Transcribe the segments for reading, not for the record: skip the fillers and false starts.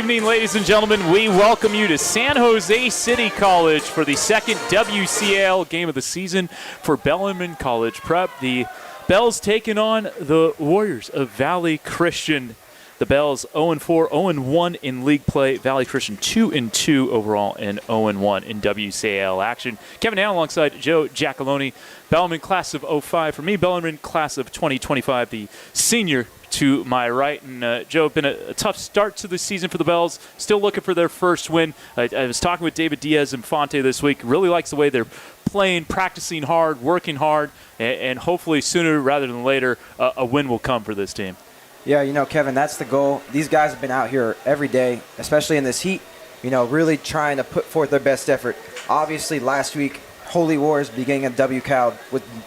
evening, ladies and gentlemen. We welcome you to San Jose City College for the second WCAL game of the season for Bellarmine College Prep. The Bells taking on the Warriors of Valley Christian. The Bells 0-4, 0-1 in league play. Valley Christian 2-2 overall and 0-1 in WCAL action. Kevin Allen alongside Joe Giacalone. Bellarmine class of 05. For me, Bellarmine class of 2025, the senior to my right. And Joe, been a tough start to the season for the Bells. Still looking for their first win. I was talking with David Diaz-Infante this week. Really likes the way they're playing, practicing hard, working hard, and hopefully sooner rather than later, a win will come for this team. Yeah, you know, Kevin, that's the goal. These guys have been out here every day, especially in this heat, you know, really trying to put forth their best effort. Obviously, last week, Holy Wars beginning of WCAL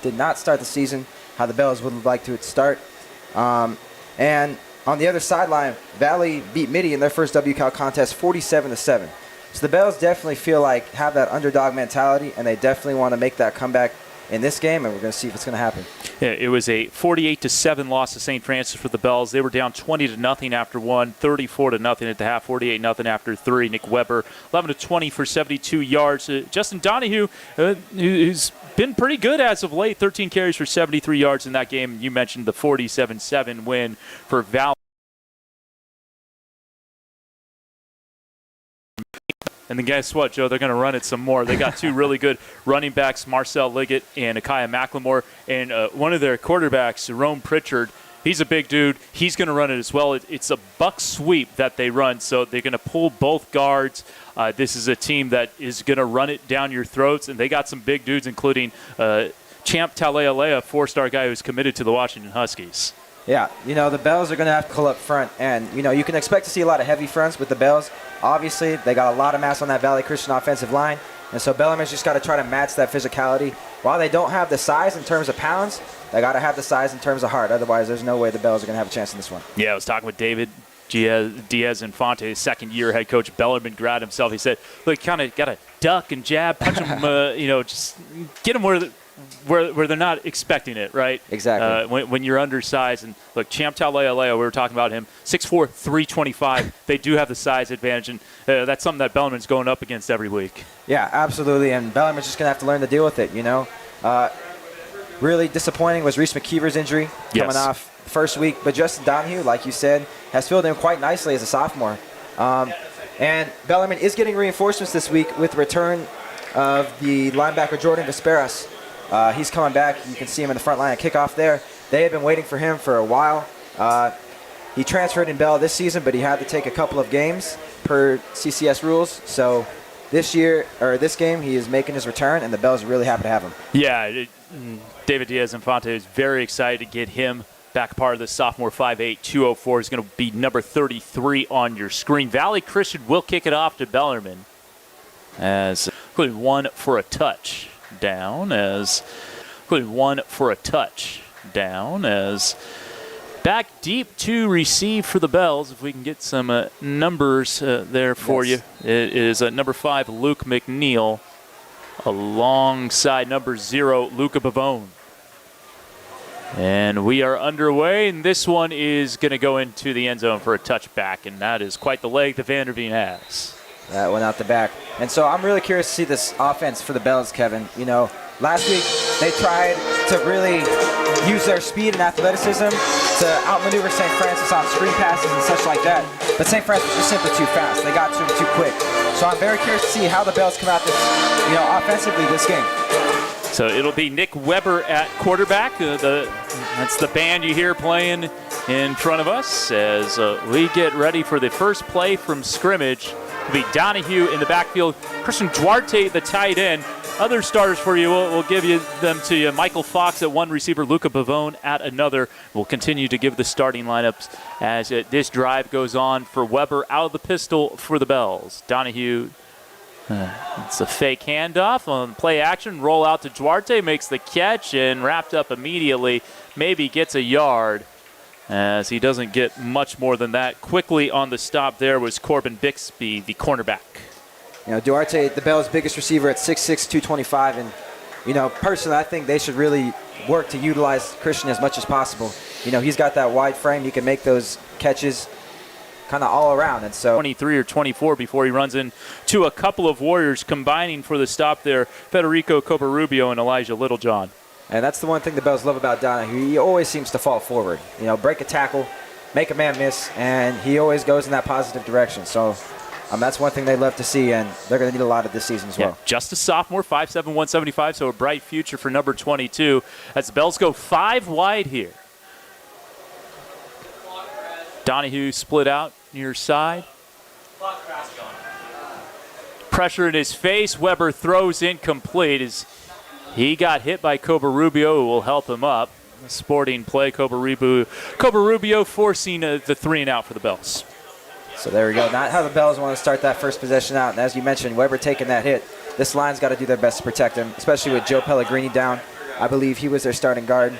did not start the season how the Bells would like to start. And on the other sideline, Valley beat Mitty in their first WCAL contest 47-7. So the Bells definitely feel like have that underdog mentality, and they definitely want to make that comeback in this game, and we're going to see if it's going to happen. Yeah, it was a 48-7 loss to St. Francis for the Bells. They were down 20-0 after one, 34-0 at the half, 48-0 after three. Nick Weber, 11-20 for 72 yards. Justin Donahue, who's been pretty good as of late, 13 carries for 73 yards in that game. You mentioned the 47-7 win for Valley. And then guess what, Joe? They're going to run it some more. They got two really good running backs, Marcel Liggett and Akiah McLemore. And one of their quarterbacks, Jerome Pritchard, he's a big dude. He's going to run it as well. It's a buck sweep that they run, so they're going to pull both guards. This is a team that is going to run it down your throats, and they got some big dudes, including Champ Talealea, four-star guy who's committed to the Washington Huskies. Yeah, you know, the Bells are going to have to pull up front, and, you know, you can expect to see a lot of heavy fronts with the Bells. Obviously, they got a lot of mass on that Valley Christian offensive line, and so Bellarmine's just got to try to match that physicality. While they don't have the size in terms of pounds, they got to have the size in terms of heart. Otherwise, there's no way the Bells are going to have a chance in this one. Yeah, I was talking with David Diaz-Infante, second-year head coach. Bellarmine grabbed himself. He said, look, kind of got to duck and jab, punch them, just get them where they're not expecting it, right? Exactly. When you're undersized. And look, Champ Talealea, we were talking about him, 6'4", 325. They do have the size advantage, and that's something that Bellarmine's going up against every week. Yeah, absolutely, and Bellarmine's just going to have to learn to deal with it, you know. Really disappointing was Reese McKeever's injury coming off first week, but Justin Donahue, like you said, has filled in quite nicely as a sophomore. And Bellarmine is getting reinforcements this week with the return of the linebacker Jordan Vesperas. He's coming back. You can see him in the front line at kickoff there. They have been waiting for him for a while. He transferred in Bell this season, but he had to take a couple of games per CCS rules. So this game, he is making his return, and the Bells are really happy to have him. Yeah, David Diaz-Infante is very excited to get him back part of the sophomore 5'8", 204. Is going to be number 33 on your screen. Valley Christian will kick it off to Bellarmine as one for a touchdown. As back deep to receive for the Bells. If we can get some numbers there for you. It is number 5, Luke McNeil, alongside number 0, Luca Bavone. And we are underway, and this one is going to go into the end zone for a touchback, and that is quite the leg that Vanderveen has. That went out the back. And so I'm really curious to see this offense for the Bells, Kevin. You know, last week they tried to really use their speed and athleticism to outmaneuver St. Francis on screen passes and such like that. But St. Francis was just simply too fast. They got to him too quick. So I'm very curious to see how the Bells come out offensively this game. So it'll be Nick Weber at quarterback. That's the band you hear playing in front of us as we get ready for the first play from scrimmage. It'll be Donahue in the backfield. Christian Duarte, the tight end. Other starters for you, we'll give them to you. Michael Fox at one receiver, Luca Bavone at another. We'll continue to give the starting lineups as this drive goes on for Weber out of the pistol for the Bells. Donahue, it's a fake handoff on play action. Roll out to Duarte, makes the catch and wrapped up immediately. Maybe gets a yard as he doesn't get much more than that. Quickly on the stop there was Corbin Bixby, the cornerback. You know, Duarte, the Bells' biggest receiver at 6'6", 225, and, you know, personally, I think they should really work to utilize Christian as much as possible. You know, he's got that wide frame. He can make those catches kind of all around. And so 23 or 24 before he runs into a couple of Warriors combining for the stop there, Federico Covarubio and Elijah Littlejohn. And that's the one thing the Bells love about Donahue. He always seems to fall forward. Break a tackle, make a man miss, and he always goes in that positive direction. So that's one thing they love to see, and they're going to need a lot of this season as well. Just a sophomore, 5'7", 175, so a bright future for number 22 as the Bells go 5 wide here. Donahue split out near side. Pressure in his face. Weber throws incomplete as he got hit by Covarubio, who will help him up. Sporting play, Covarubio forcing the 3-and-out for the Bells. So there we go. Not how the Bells want to start that first possession out. And as you mentioned, Weber taking that hit. This line's got to do their best to protect him, especially with Joe Pellegrini down. I believe he was their starting guard.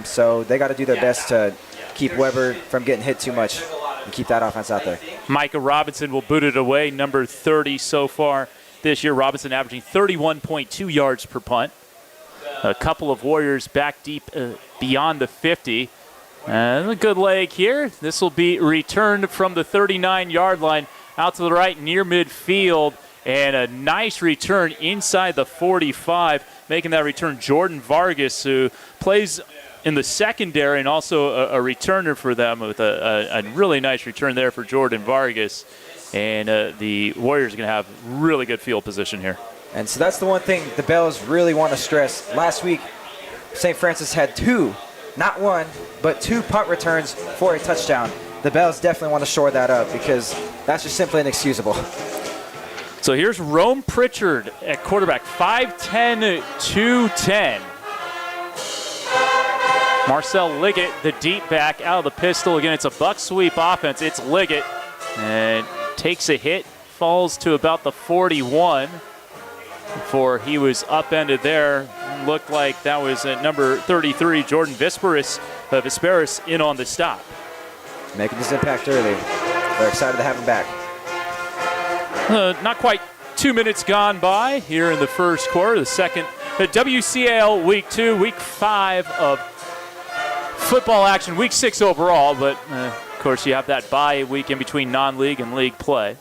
So they got to do their best to keep Weber from getting hit too much and keep that offense out there. Micah Robinson will boot it away, number 30 so far this year. Robinson averaging 31.2 yards per punt. A couple of Warriors back deep beyond the 50. And a good leg here. This will be returned from the 39-yard line out to the right near midfield. And a nice return inside the 45. Making that return, Jordan Vargas, who plays in the secondary and also a returner for them with a really nice return there for Jordan Vargas. And the Warriors are going to have really good field position here. And so that's the one thing the Bells really want to stress. Last week, St. Francis had 2, not 1, but 2 punt returns for a touchdown. The Bells definitely want to shore that up because that's just simply inexcusable. So here's Rome Pritchard at quarterback, 5'10", 210. Marcel Liggett, the deep back, out of the pistol. Again, it's a buck sweep offense. It's Liggett, and takes a hit, falls to about the 41 before he was upended there. Looked like that was at number 33, Jordan Vesperis in on the stop. Making this impact early. They're excited to have him back. Not quite 2 minutes gone by here in the first quarter. The second, the WCAL Week 2, Week 5 of football action, Week 6 overall, but of course you have that bye week in between non-league and league play.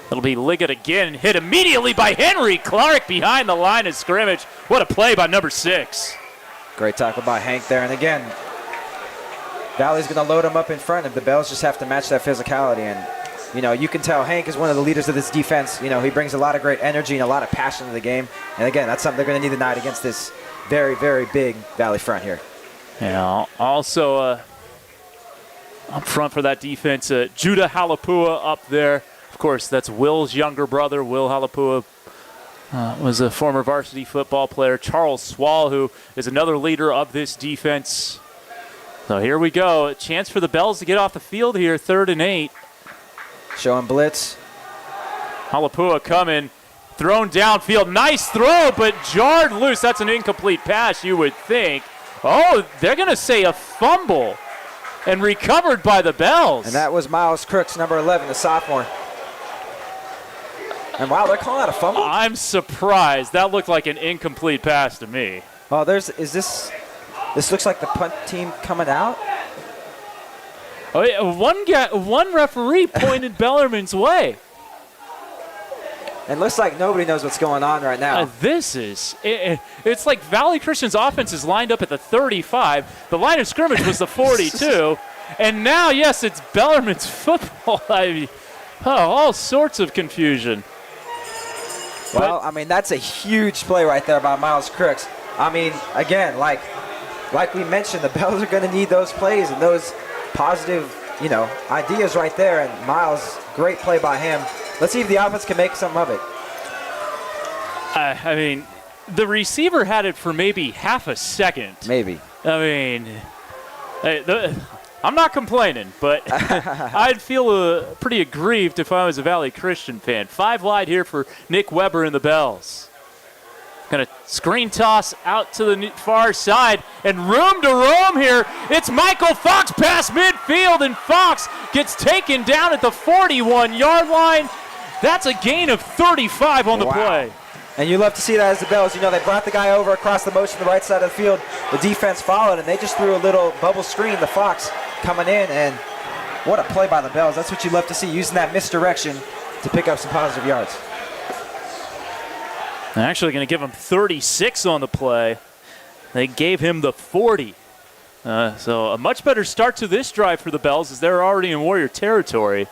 It'll be Liggett again, hit immediately by Henry Clark behind the line of scrimmage. What a play by number 6. Great tackle by Hank there, and again, Valley's going to load him up in front, and the Bells just have to match that physicality. And, you can tell Hank is one of the leaders of this defense. He brings a lot of great energy and a lot of passion to the game. And, again, that's something they're going to need tonight against this very, very big Valley front here. Yeah, also up front for that defense, Judah Halapua up there. Of course, that's Will's younger brother. Will Halapua was a former varsity football player. Charles Swall, who is another leader of this defense. So here we go. A chance for the Bells to get off the field here, 3rd and 8. Showing blitz. Halapua coming, thrown downfield. Nice throw, but jarred loose. That's an incomplete pass, you would think. Oh, they're going to say a fumble and recovered by the Bells. And that was Miles Crooks, number 11, the sophomore. And wow, they're calling that a fumble? I'm surprised. That looked like an incomplete pass to me. Oh, this looks like the punt team coming out. Oh, yeah, one referee pointed Bellarmine's way. And looks like nobody knows what's going on right now. It's like Valley Christian's offense is lined up at the 35. The line of scrimmage was the 42. And now, yes, it's Bellarmine's football. All sorts of confusion. Well, that's a huge play right there by Miles Crooks. Again, like we mentioned, the Bells are going to need those plays and those positive, ideas right there. And Miles, great play by him. Let's see if the offense can make some of it. The receiver had it for maybe half a second. Maybe. I'm not complaining, but I'd feel pretty aggrieved if I was a Valley Christian fan. 5 wide here for Nick Weber and the Bells. Going to screen toss out to the far side, and room to roam here. It's Michael Fox past midfield, and Fox gets taken down at the 41-yard line. That's a gain of 35 on the play. And you love to see that as the Bells. They brought the guy over across the motion to the right side of the field. The defense followed, and they just threw a little bubble screen to Fox. coming in, and what a play by the Bells. That's what you love to see, using that misdirection to pick up some positive yards. They're actually going to give him 36 on the play. They gave him the 40. So a much better start to this drive for the Bells as they're already in Warrior territory.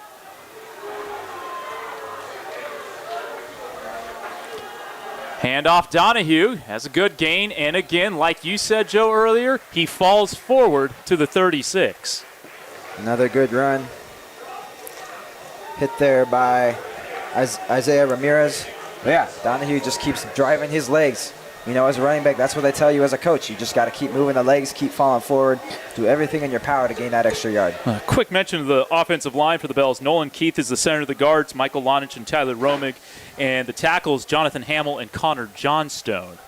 Handoff Donahue has a good gain, and again, like you said, Joe, earlier, he falls forward to the 36. Another good run. Hit there by Isaiah Ramirez. But yeah, Donahue just keeps driving his legs. You know, as a running back, that's what they tell you as a coach. You just got to keep moving the legs, keep falling forward, do everything in your power to gain that extra yard. Quick mention of the offensive line for the Bells. Nolan Keith is the center of the guards, Michael Lonich and Tyler Romig, and the tackles, Jonathan Hamill and Connor Johnstone.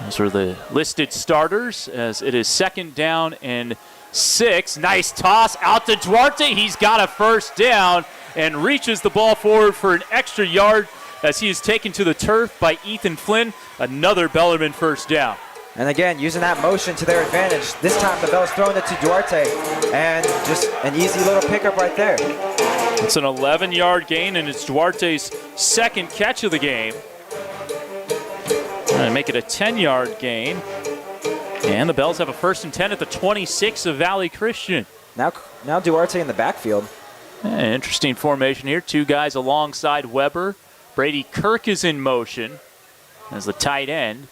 Those are the listed starters as it is 2nd down and 6. Nice toss out to Duarte. He's got a first down and reaches the ball forward for an extra yard as he is taken to the turf by Ethan Flynn. Another Bellarmine first down. And again, using that motion to their advantage. This time the Bells throwing it to Duarte, and just an easy little pickup right there. It's an 11-yard gain, and it's Duarte's 2nd catch of the game. And make it a 10-yard gain. And the Bells have a 1st and 10 at the 26 of Valley Christian. Now Duarte in the backfield. Interesting formation here. 2 guys alongside Weber. Brady Kirk is in motion as the tight end.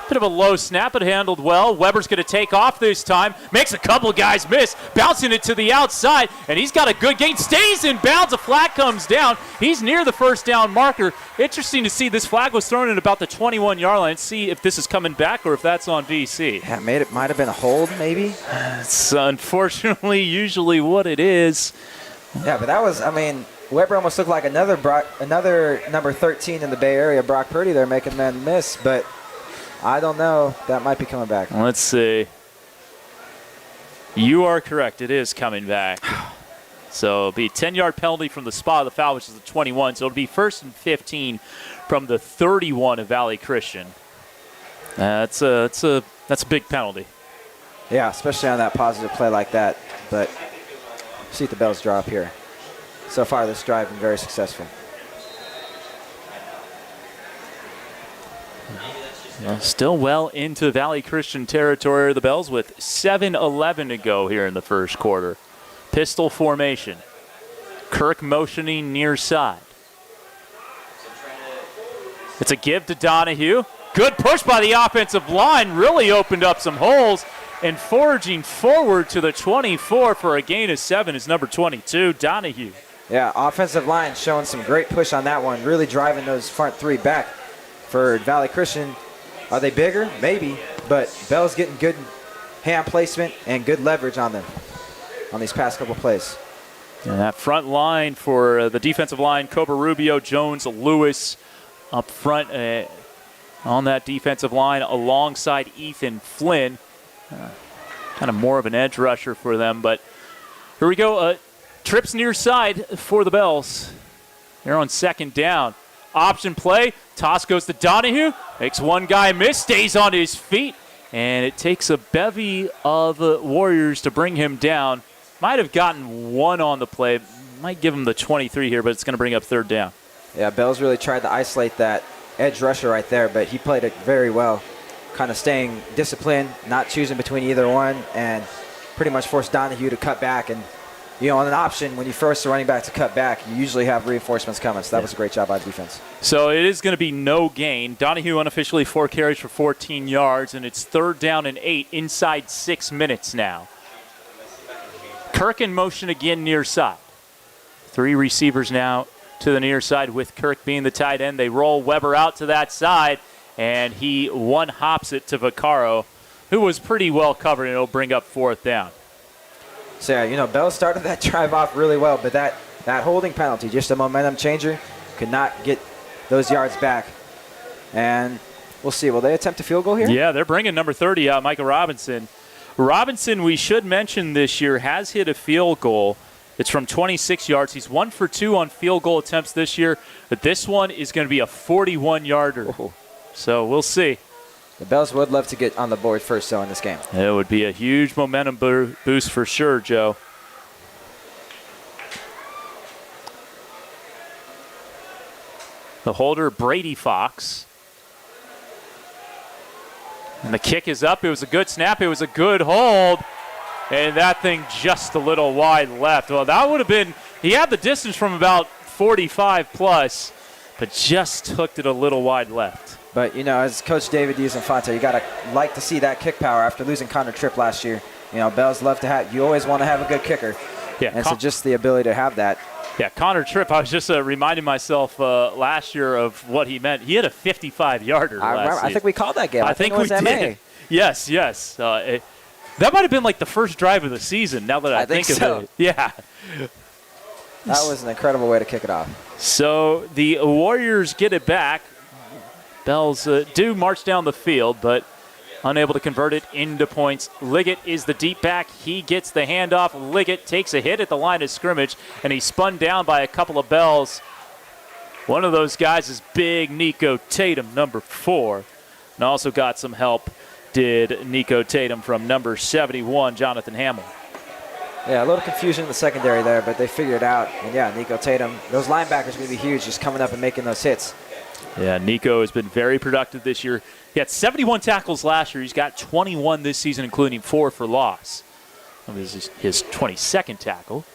Bit of a low snap, but handled well. Weber's going to take off this time. Makes a couple guys miss. Bouncing it to the outside, and he's got a good gain. Stays in bounds. A flag comes down. He's near the first down marker. Interesting to see this flag was thrown at about the 21-yard line. See if this is coming back or if that's on VC. Yeah, it might have been a hold, maybe. It's unfortunately usually what it is. Yeah, but that was, I mean, Weber almost looked like another number 13 in the Bay Area, Brock Purdy there, making men miss, but I don't know. That might be coming back. Let's see. You are correct. It is coming back. So it'll be a 10-yard penalty from the spot of the foul, which is the 21. So it'll be 1st and 15 from the 31 of Valley Christian. That's a big penalty. Yeah, especially on that positive play like that. But see if the Bells draw up here. So far, this drive has been very successful. Still well into Valley Christian territory. The Bells with 7:11 to go here in the first quarter. Pistol formation. Kirk motioning near side. It's a give to Donahue. Good push by the offensive line. Really opened up some holes. And foraging forward to the 24 for a gain of 7 is number 22, Donahue. Yeah, offensive line showing some great push on that one. Really driving those front 3 back for Valley Christian. Are they bigger? Maybe. But Bell's getting good hand placement and good leverage on them on these past couple plays. And that front line for the defensive line, Cobra Rubio, Jones, Lewis up front on that defensive line alongside Ethan Flynn. Kind of more of an edge rusher for them. But here we go. Trips near side for the Bells. They're on 2nd down. Option play. Toss goes to Donahue. Makes one guy miss. Stays on his feet. And it takes a bevy of Warriors to bring him down. Might have gotten 1 on the play. Might give him the 23 here, but it's going to bring up 3rd down. Yeah, Bells really tried to isolate that edge rusher right there, but he played it very well. Kind of staying disciplined, not choosing between either one, and pretty much forced Donahue to cut back. And, you know, on an option, when you force the running back to cut back, you usually have reinforcements coming. So that was a great job by the defense. So it is going to be no gain. Donahue unofficially 4 carries for 14 yards, and it's 3rd down and 8 inside 6 minutes now. Kirk in motion again near side. 3 receivers now to the near side with Kirk being the tight end. They roll Weber out to that side, and he one-hops it to Vaccaro, who was pretty well covered, and it'll bring up 4th down. So, yeah, you know, Bell started that drive off really well, but that holding penalty, just a momentum changer, could not get those yards back. And we'll see. Will they attempt a field goal here? Yeah, they're bringing number 30 out, Michael Robinson. Robinson, we should mention this year, has hit a field goal. It's from 26 yards. He's 1 for 2 on field goal attempts this year, but this one is going to be a 41-yarder. Oh. So we'll see. The Bells would love to get on the board first, though, in this game. It would be a huge momentum boost for sure, Joe. The holder, Brady Fox. And the kick is up. It was a good snap. It was a good hold. And that thing just a little wide left. Well, that would have been, he had the distance from about 45 plus, but just hooked it a little wide left. But, you know, as Coach David Diaz-Infante, you got to like to see that kick power after losing Connor Tripp last year. You know, Bells love to have, you always want to have a good kicker. Yeah, and so just the ability to have that. Yeah, Connor Tripp, I was just reminding myself last year of what he meant. He had a 55-yarder last season. I think we called that game. I think it was we MA. Did. Yes. That might have been like the first drive of the season, now that I think of so. it. Yeah. That was an incredible way to kick it off. So the Warriors get it back. Bells do march down the field, but unable to convert it into points. Liggett is the deep back. He gets the handoff. Liggett takes a hit at the line of scrimmage, and he's spun down by a couple of Bells. One of those guys is big Nico Tatum, number 4. And also got some help, did Nico Tatum, from number 71, Jonathan Hamill. Yeah, a little confusion in the secondary there, but they figured it out. And, yeah, Nico Tatum, those linebackers are going to be huge just coming up and making those hits. Yeah, Nico has been very productive this year. He had 71 tackles last year. He's got 21 this season, including 4 for loss. This is his 22nd tackle.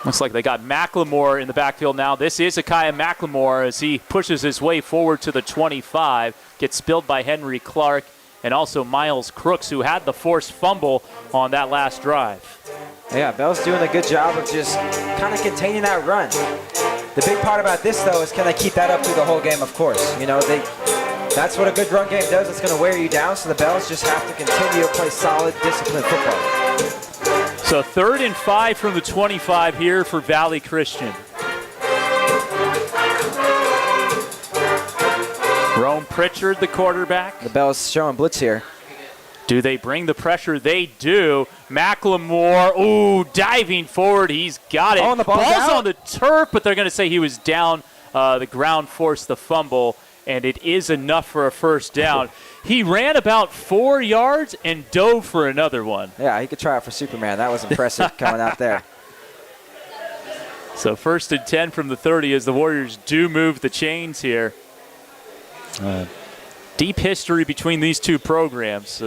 Looks like they got McLemore in the backfield now. This is Akai McLemore as he pushes his way forward to the 25. Gets spilled by Henry Clark and also Miles Crooks, who had the forced fumble on that last drive. Yeah, Bell's doing a good job of just kind of containing that run. The big part about this, though, is can they keep that up through the whole game, of course. You know, that's what a good run game does. It's going to wear you down, so the Bells just have to continue to play solid, disciplined football. So 3rd and 5 from the 25 here for Valley Christian. Rome Pritchard, the quarterback. The Bells showing blitz here. Do they bring the pressure? They do. McLemore, diving forward. He's got it. Oh, and the ball's on the turf, but they're going to say he was down. The ground forced the fumble, and it is enough for a first down. He ran about 4 yards and dove for another one. Yeah, he could try it for Superman. That was impressive coming out there. So 1st and 10 from the 30 as the Warriors do move the chains here. Deep history between these two programs.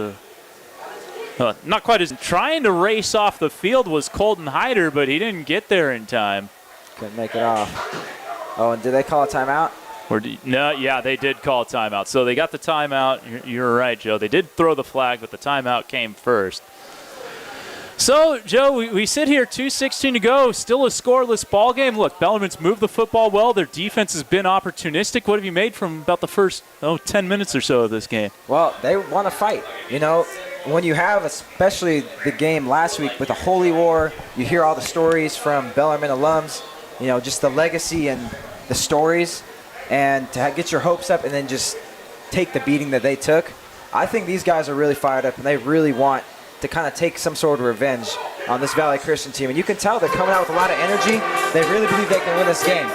Not quite as trying to race off the field was Colton Hyder, but he didn't get there in time. Couldn't make it off. Oh, and did they call a timeout? No, yeah, they did call a timeout. So they got the timeout. You're right, Joe. They did throw the flag, but the timeout came first. So, Joe, we sit here, 2:16 to go, still a scoreless ball game. Look, Bellarmine's moved the football well. Their defense has been opportunistic. What have you made from about the first 10 minutes or so of this game? Well, they want to fight. You know, when you have, especially the game last week with the Holy War, you hear all the stories from Bellarmine alums, you know, just the legacy and the stories, and to get your hopes up and then just take the beating that they took. I think these guys are really fired up, and they really want to kind of take some sort of revenge on this Valley Christian team. And you can tell they're coming out with a lot of energy. They really believe they can win this game,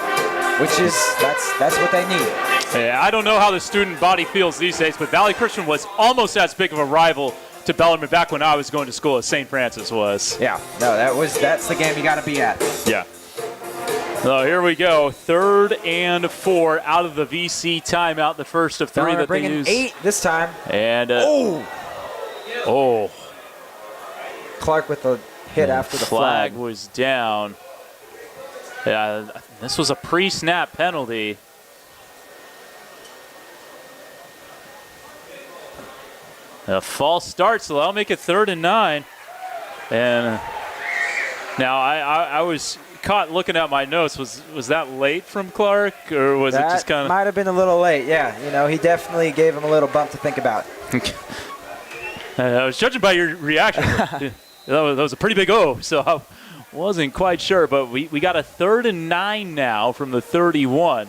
which is, that's what they need. Yeah, I don't know how the student body feels these days, but Valley Christian was almost as big of a rival to Bellarmine back when I was going to school as St. Francis was. Yeah, no, that's the game you got to be at. Yeah. So here we go, 3rd and 4 out of the VC timeout, the first of 3 that they use. 8 this time. And Clark with the hit after the flag. Was down. Yeah, this was a pre-snap penalty. A false start, so that'll make it 3rd and 9. And now I was caught looking at my notes. Was that late from Clark, or was it just kind of? Might have been a little late. Yeah, you know, he definitely gave him a little bump to think about. I was judging by your reaction. that was a pretty big so I wasn't quite sure. But we got a 3rd and 9 now from the 31.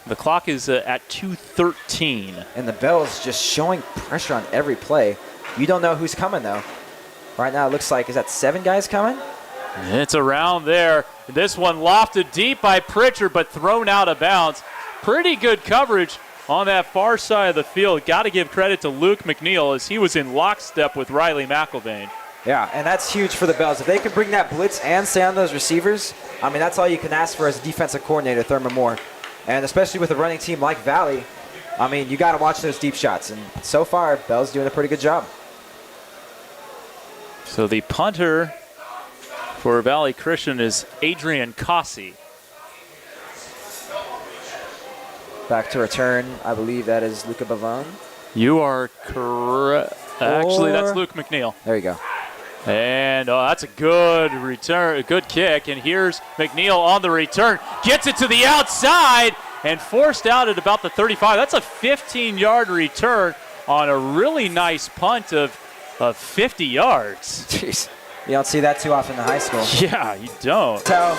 The clock is at 2:13. And the Bells just showing pressure on every play. You don't know who's coming, though. Right now it looks like, is that 7 guys coming? It's around there. This one lofted deep by Pritchard, but thrown out of bounds. Pretty good coverage on that far side of the field. Got to give credit to Luke McNeil as he was in lockstep with Riley McElvain. Yeah, and that's huge for the Bells. If they can bring that blitz and stay on those receivers, I mean, that's all you can ask for as a defensive coordinator, Thurman Moore. And especially with a running team like Valley, I mean, you got to watch those deep shots. And so far, Bell's doing a pretty good job. So the punter for Valley Christian is Adrian Cossey. Back to return, I believe that is Luca Bavone. You are correct. Actually, that's Luke McNeil. There you go. And that's a good return, a good kick. And here's McNeil on the return. Gets it to the outside and forced out at about the 35. That's a 15-yard return on a really nice punt of 50 yards. Jeez. You don't see that too often in high school. Yeah, you don't. So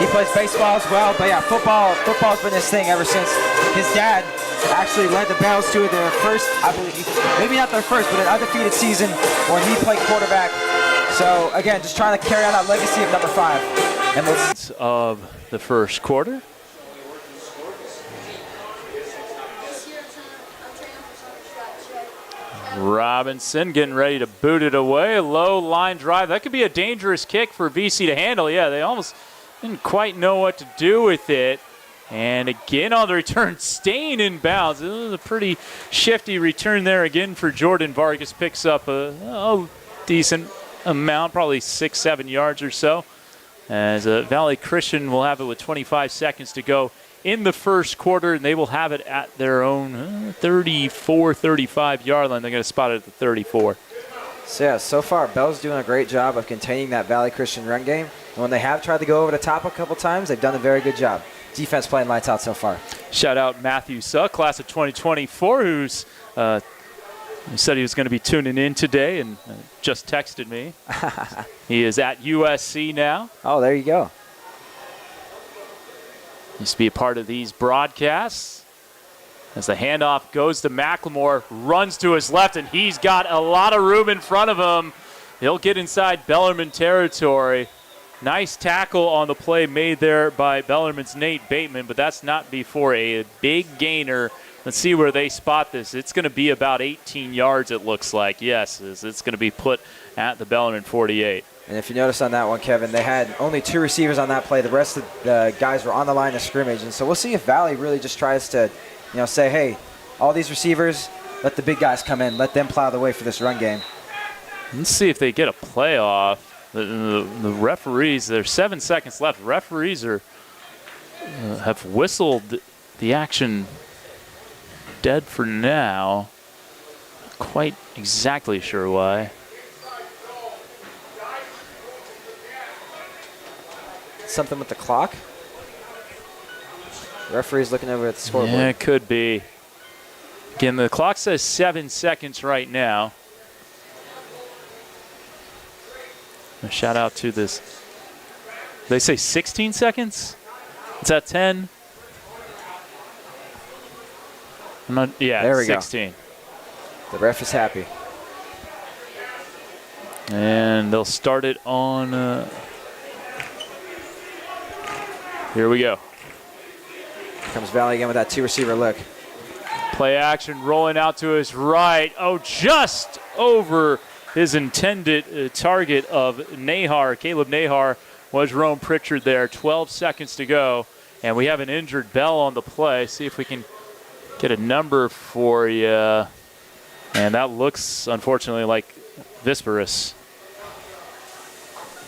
he plays baseball as well. But, yeah, football's been his thing ever since his dad actually led the Bells to their first, I believe, maybe not their first, but an undefeated season when he played quarterback. So, again, just trying to carry on that legacy of number 5. And of the first quarter. Robinson getting ready to boot it away. Low line drive. That could be a dangerous kick for VC to handle. Yeah, they almost didn't quite know what to do with it. And again on the return, staying in bounds. It was a pretty shifty return there again for Jordan Vargas. Picks up a decent amount, probably 6-7 yards or so. As Valley Christian will have it with 25 seconds to go in the first quarter, and they will have it at their own 34, 35-yard line. They're going to spot it at the 34. So, yeah, so far, Bell's doing a great job of containing that Valley Christian run game. And when they have tried to go over the top a couple times, they've done a very good job. Defense playing lights out so far. Shout out Matthew Suck, class of 2024, who's he said he was going to be tuning in today and just texted me. He is at USC now. Oh, there you go. Used to be a part of these broadcasts. As the handoff goes to McLemore, runs to his left, and he's got a lot of room in front of him. He'll get inside Bellarmine territory. Nice tackle on the play made there by Bellarmine's Nate Bateman, but that's not before a big gainer. Let's see where they spot this. It's going to be about 18 yards, it looks like. Yes, it's going to be put at the Bellarmine 48. And if you notice on that one, Kevin, they had only 2 receivers on that play. The rest of the guys were on the line of scrimmage. And so we'll see if Valley really just tries to, say, hey, all these receivers, let the big guys come in. Let them plow the way for this run game. Let's see if they get a playoff. The referees, there's 7 seconds left. Referees have whistled the action dead for now. Not quite exactly sure why. Something with the clock? The referee's looking over at the scoreboard. Yeah, it could be. Again, the clock says 7 seconds right now. A shout out to this. They say 16 seconds? Is that 10? I'm not, yeah, there we 16. Go. The ref is happy. And they'll start it on. Here we go. Here comes Valley again with that 2-receiver look. Play action rolling out to his right. Oh, just over his intended target of Nahar. Caleb Nahar was Rome Pritchard there. 12 seconds to go. And we have an injured Bell on the play. See if we can get a number for you. And that looks, unfortunately, like Visperus.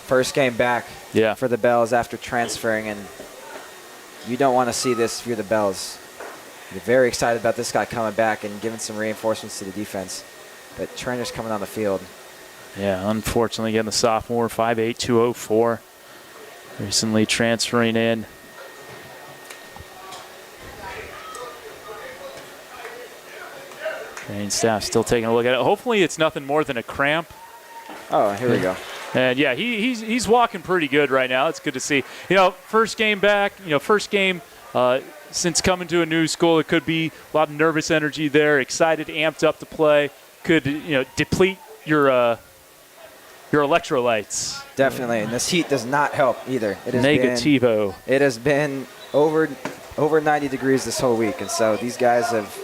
First game back for the Bells after transferring, and you don't want to see this if you're the Bells. You're very excited about this guy coming back and giving some reinforcements to the defense. But Trainer's coming on the field. Yeah, unfortunately, getting the sophomore, 5'8", 204. Recently transferring in. Training staff still taking a look at it. Hopefully it's nothing more than a cramp. Oh, here we go. And, yeah, he's walking pretty good right now. It's good to see. First game back, first game since coming to a new school. It could be a lot of nervous energy there, excited, amped up to play. Could, deplete your your electrolytes. Definitely, and this heat does not help either. Negativo. It has been over 90 degrees this whole week, and so these guys have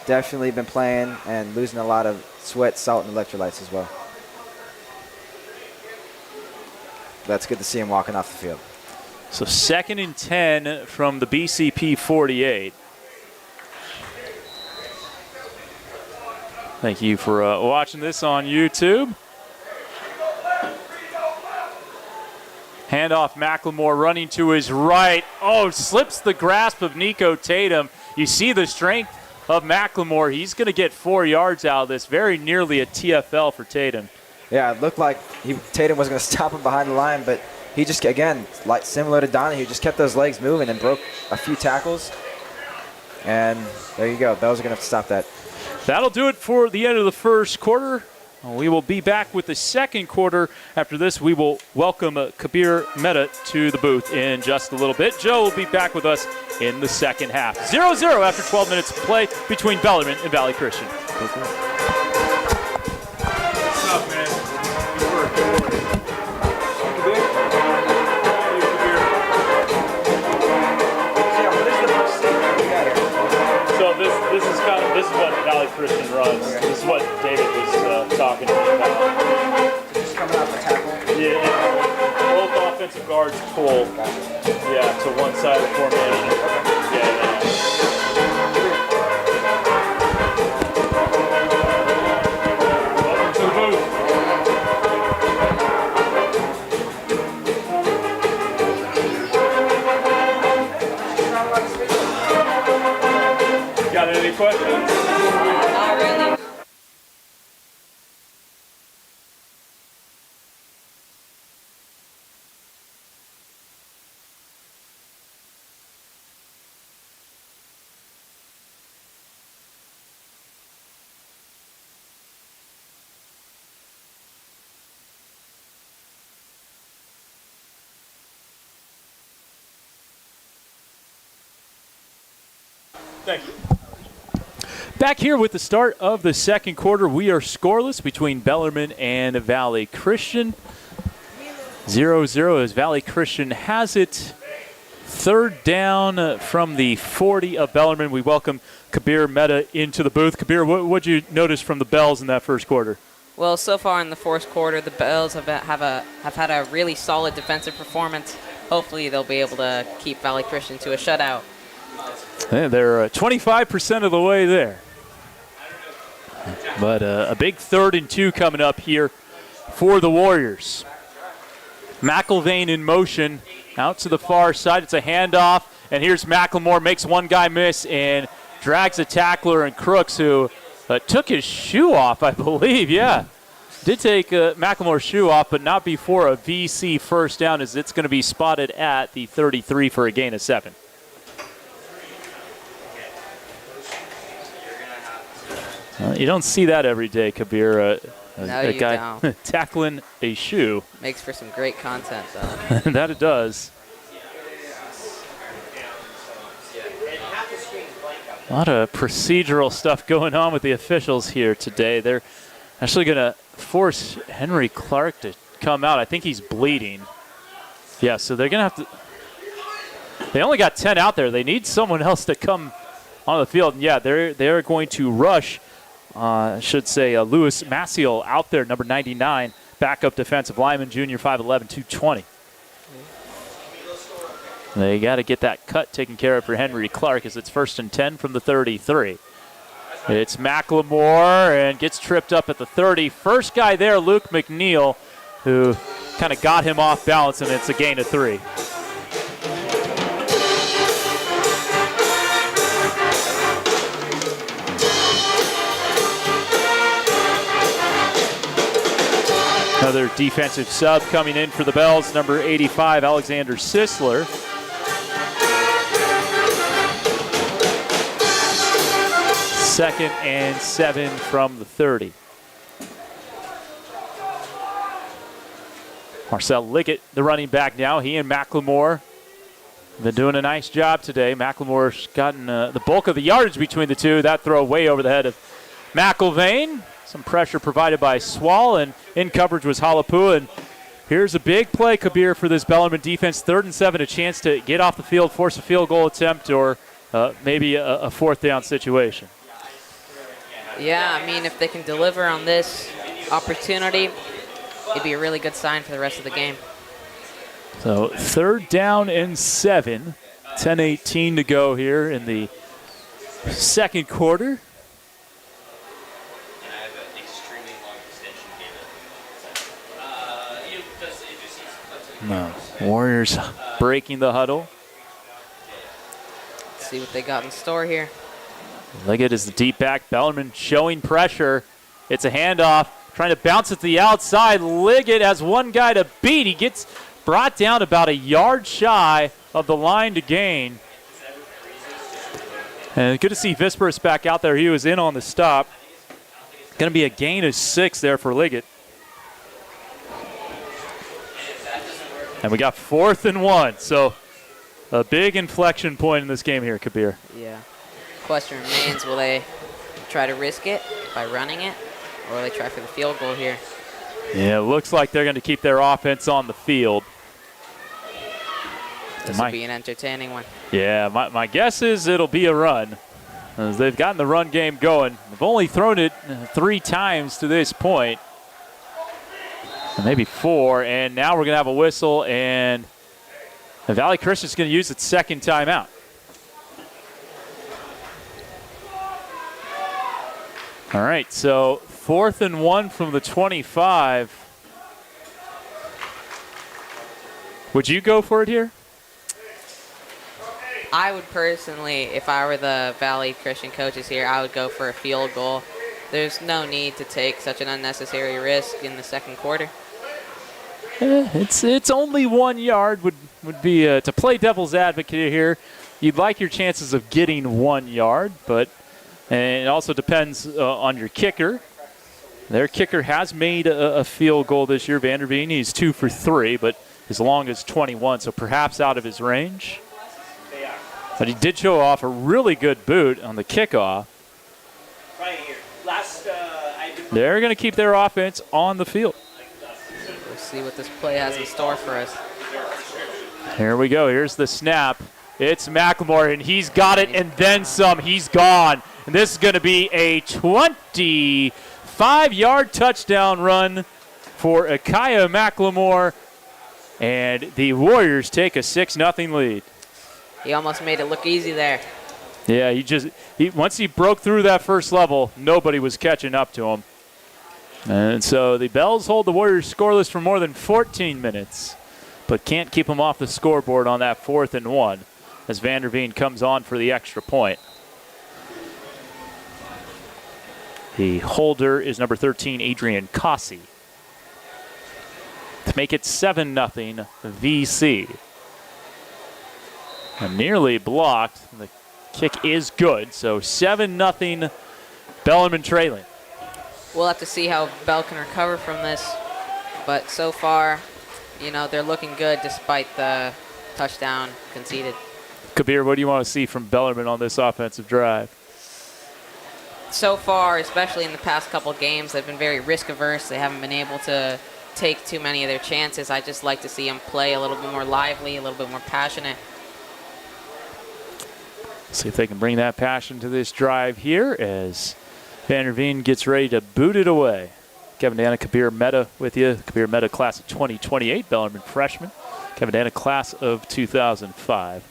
definitely been playing and losing a lot of sweat, salt, and electrolytes as well. That's good to see him walking off the field. So 2nd and 10 from the BCP 48. Thank you for watching this on YouTube. Handoff, Macklemore running to his right. Oh, slips the grasp of Nico Tatum. You see the strength of Macklemore. He's going to get 4 yards out of this. Very nearly a TFL for Tatum. Yeah, it looked like Tatum was going to stop him behind the line, but he just, again, like similar to Donahue, just kept those legs moving and broke a few tackles. And there you go. Bells are going to have to stop that. That'll do it for the end of the first quarter. We will be back with the second quarter. After this, we will welcome Kabir Mehta to the booth in just a little bit. Joe will be back with us in the second half. 0-0 after 12 minutes of play between Bellarmine and Valley Christian. What's up, man? Good work, good work. So this is what Valley Christian runs. Okay. This is what David was talking to me about. Just coming out the tackle? Yeah, both offensive guards pull. Yeah, to one side of the formation. Okay. Yeah. Welcome to the booth. Got any questions? Not really. Thank you. Back here with the start of the second quarter, we are scoreless between Bellarmine and Valley Christian. 0-0 as Valley Christian has it. Third down from the 40 of Bellarmine. We welcome Kabir Mehta into the booth. Kabir, what did you notice from the Bells in that first quarter? Well, so far in the fourth quarter, the Bells have had a really solid defensive performance. Hopefully they'll be able to keep Valley Christian to a shutout. Yeah, they're 25% of the way there. But a big 3rd and 2 coming up here for the Warriors. McIlvain in motion out to the far side. It's a handoff, and here's Macklemore, makes one guy miss and drags a tackler and Crooks, who took his shoe off, I believe. Yeah, did take Macklemore's shoe off, but not before a VC first down, as it's going to be spotted at the 33 for a gain of 7. You don't see that every day, Kabir. A guy don't. tackling a shoe. Makes for some great content, though. That it does. A lot of procedural stuff going on with the officials here today. They're actually going to force Henry Clark to come out. I think he's bleeding. Yeah, so they're going to have to. They only got 10 out there. They need someone else to come on the field. And yeah, they're going to rush. I should say Louis Maciel out there, number 99, backup defensive lineman, junior, 5'11", 220. They got to get that cut taken care of for Henry Clark as it's 1st and 10 from the 33. It's Macklemore and gets tripped up at the 30. First guy there, Luke McNeil, who kind of got him off balance, and it's a gain of 3. Another defensive sub coming in for the Bells, number 85, Alexander Sisler. Second and 7 from the 30. Marcel Liggett, the running back now. He and Macklemore have been doing a nice job today. Macklemore's gotten the bulk of the yardage between the two. That throw way over the head of McIlvain. Some pressure provided by Swall, and in coverage was Halapua. And here's a big play, Kabir, for this Bellarmine defense. 3rd and 7, a chance to get off the field, force a field goal attempt, or maybe a 4th down situation. Yeah, I mean, if they can deliver on this opportunity, it'd be a really good sign for the rest of the game. So 3rd down and 7, 10:18 to go here in the second quarter. No. Warriors breaking the huddle. Let's see what they got in store here. Liggett is the deep back. Bellarmine showing pressure. It's a handoff. Trying to bounce it to the outside. Liggett has one guy to beat. He gets brought down about a yard shy of the line to gain. And good to see Visperus back out there. He was in on the stop. Going to be a gain of 6 there for Liggett. And we got 4th and 1. So a big inflection point in this game here, Kabir. Yeah. Question remains, will they try to risk it by running it, or will they try for the field goal here? Yeah, it looks like they're going to keep their offense on the field. This will be an entertaining one. Yeah, my guess is it'll be a run. As they've gotten the run game going. They've only thrown it 3 times to this point. Maybe 4, and now we're going to have a whistle, and the Valley Christian's going to use its 2nd timeout. All right, so 4th and 1 from the 25. Would you go for it here? I would personally, if I were the Valley Christian coaches here, I would go for a field goal. There's no need to take such an unnecessary risk in the second quarter. It's only 1 yard would be to play devil's advocate here. You'd like your chances of getting 1 yard, but and it also depends on your kicker. Their kicker has made a field goal this year, Vanderveen. He's 2 for 3, but as long as 21, so perhaps out of his range. But he did show off a really good boot on the kickoff. Right here. They're going to keep their offense on the field. We'll see what this play has in store for us. Here we go. Here's the snap. It's McLemore, and he's got it, and then some. He's gone. And this is going to be a 25-yard touchdown run for Akaya McLemore, and the Warriors take a 6-0 lead. He almost made it look easy there. Yeah, once he broke through that first level, nobody was catching up to him. And so the Bells hold the Warriors scoreless for more than 14 minutes, but can't keep them off the scoreboard on that 4th and 1 as Vanderveen comes on for the extra point. The holder is number 13, Adrian Cossey. To make it 7-0 VC. And nearly blocked. The kick is good, so 7-0 Bellarmine trailing. We'll have to see how Bell can recover from this, but so far, they're looking good despite the touchdown conceded. Kabir, what do you want to see from Bellarmine on this offensive drive? So far, especially in the past couple games, they've been very risk-averse. They haven't been able to take too many of their chances. I just like to see them play a little bit more lively, a little bit more passionate. See if they can bring that passion to this drive here as Vanderveen gets ready to boot it away. Kevin Dana, Kabir Mehta with you. Kabir Mehta, class of 2028, Bellarmine freshman. Kevin Dana, class of 2005.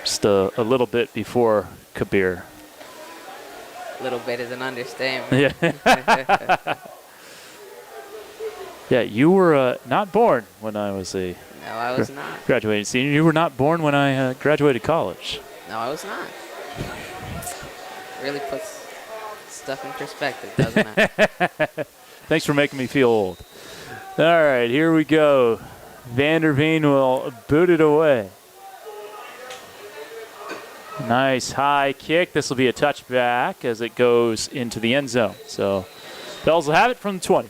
Just a little bit before Kabir. A little bit is an understatement. Yeah. Yeah, you were not born when I was No, I was not. graduating senior. You were not born when I graduated college. No, I was not. Really puts stuff in perspective, doesn't it? Thanks for making me feel old. All right, here we go. Vanderveen will boot it away. Nice high kick. This will be a touchback as it goes into the end zone. So Bells will have it from the 20.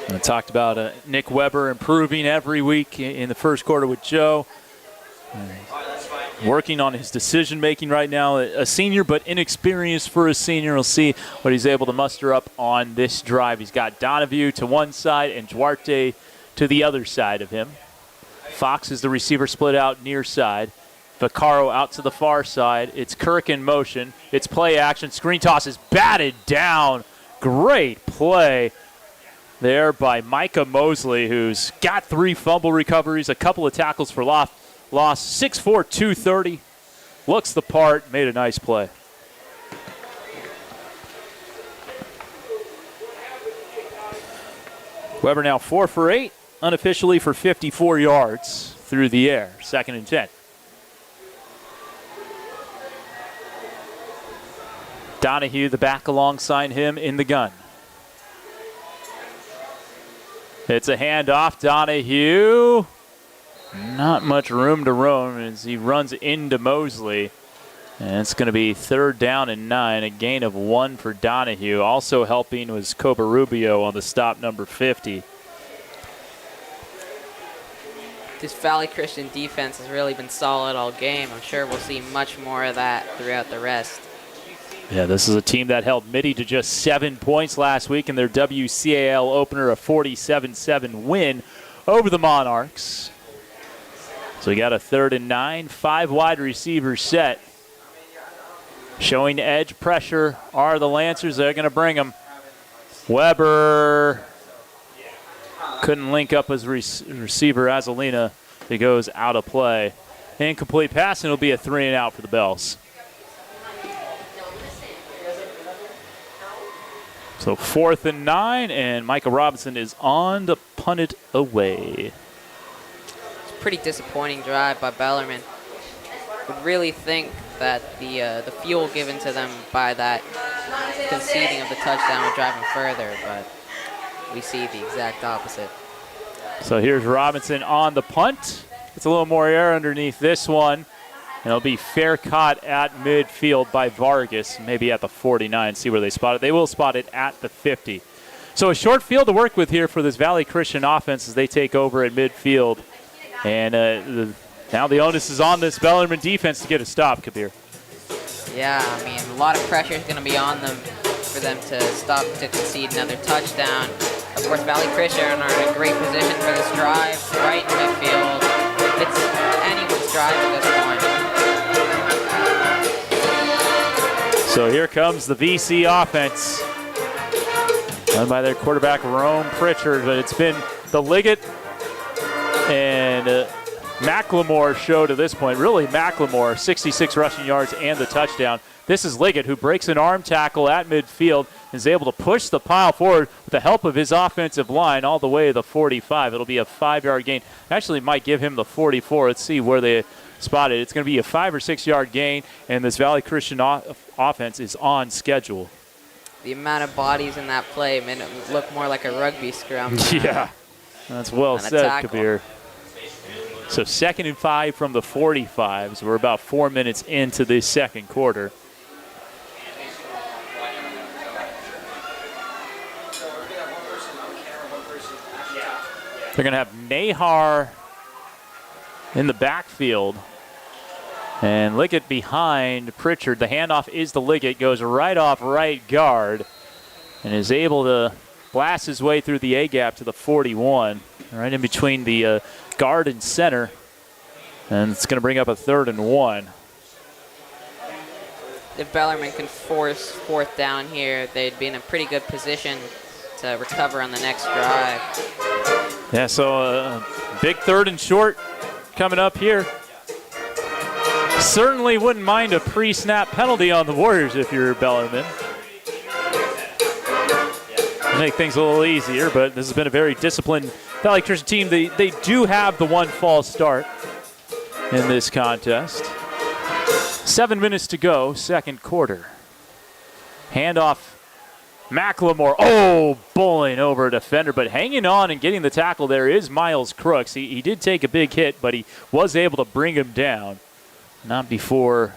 I talked about Nick Weber improving every week in the first quarter with Joe. Working on his decision-making right now. A senior, but inexperienced for a senior. We'll see what he's able to muster up on this drive. He's got Donahue to one side and Duarte to the other side of him. Fox is the receiver split out near side. Vaccaro out to the far side. It's Kirk in motion. It's play action. Screen toss is batted down. Great play there by Micah Mosley, who's got 3 fumble recoveries, a couple of tackles for loss. 6'4", 230. Looks the part, made a nice play. Weber now 4 for 8, unofficially for 54 yards through the air. 2nd and 10. Donahue, the back alongside him in the gun. It's a handoff. Donahue. Not much room to roam as he runs into Mosley. And it's going to be 3rd down and 9, a gain of 1 for Donahue. Also helping was Cobarrubio on the stop, number 50. This Valley Christian defense has really been solid all game. I'm sure we'll see much more of that throughout the rest. Yeah, this is a team that held Mitty to just 7 points last week in their WCAL opener, a 47-7 win over the Monarchs. So we got a 3rd and 9, 5 wide receivers set. Showing edge pressure are the Lancers. They're going to bring them. Weber couldn't link up his receiver, Azalina. He goes out of play. Incomplete pass, and it'll be a 3 and out for the Bells. So 4th and 9, and Micah Robinson is on to punt it away. It's a pretty disappointing drive by Bellarmine. Would really think that the fuel given to them by that conceding of the touchdown would drive them further, but we see the exact opposite. So here's Robinson on the punt. It's a little more air underneath this one. And it'll be fair caught at midfield by Vargas, maybe at the 49. See where they spot it. They will spot it at the 50. So a short field to work with here for this Valley Christian offense as they take over at midfield. And now the onus is on this Bellarmine defense to get a stop, Kabir. Yeah, I mean, a lot of pressure is going to be on them for them to stop to concede another touchdown. Of course, Valley Christian are in a great position for this drive, right in midfield. It's anyone's drive at this point. So here comes the VC offense, run by their quarterback, Rome Pritchard, but it's been the Liggett and McLemore show to this point. Really, McLemore, 66 rushing yards and the touchdown. This is Liggett, who breaks an arm tackle at midfield and is able to push the pile forward with the help of his offensive line all the way to the 45. It'll be a 5-yard gain. Actually, might give him the 44. Let's see where they spot it. It's going to be a 5 or 6 yard gain, and this Valley Christian offense is on schedule. The amount of bodies in that play made it look more like a rugby scrum. Yeah, that's well said, Kabir. So 2nd and 5 from the 45. So we're about 4 minutes into the second quarter. They're going to have Nahar in the backfield. And Liggett behind Pritchard. The handoff is to Liggett. Goes right off right guard. And is able to blast his way through the A-gap to the 41. Right in between the guard and center. And it's going to bring up a 3rd and 1. If Bellarmine can force 4th down here, they'd be in a pretty good position to recover on the next drive. Yeah, so big 3rd and short coming up here. Certainly wouldn't mind a pre-snap penalty on the Warriors if you're Bellarmine. Make things a little easier, but this has been a very disciplined Valley Christian team. They do have the one false start in this contest. 7 minutes to go, second quarter. Handoff, McLemore. Oh, bowling over a defender, but hanging on and getting the tackle there is Miles Crooks. He did take a big hit, but he was able to bring him down. Not before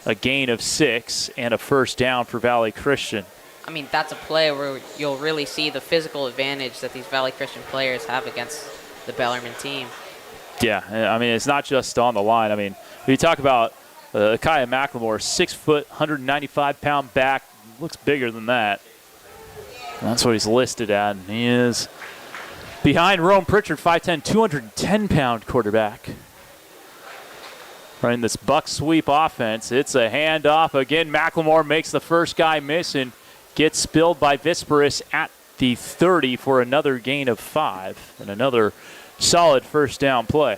a gain of 6 and a 1st down for Valley Christian. I mean, that's a play where you'll really see the physical advantage that these Valley Christian players have against the Bellarmine team. Yeah, I mean, it's not just on the line. I mean, when you talk about Kaya McLemore, 6 foot, 195-pound back, looks bigger than that. That's what he's listed at. And he is behind Rome Pritchard, 5'10", 210-pound quarterback. Running this buck sweep offense. It's a handoff. Again, McLemore makes the first guy miss and gets spilled by Visperus at the 30 for another gain of 5 and another solid first down play.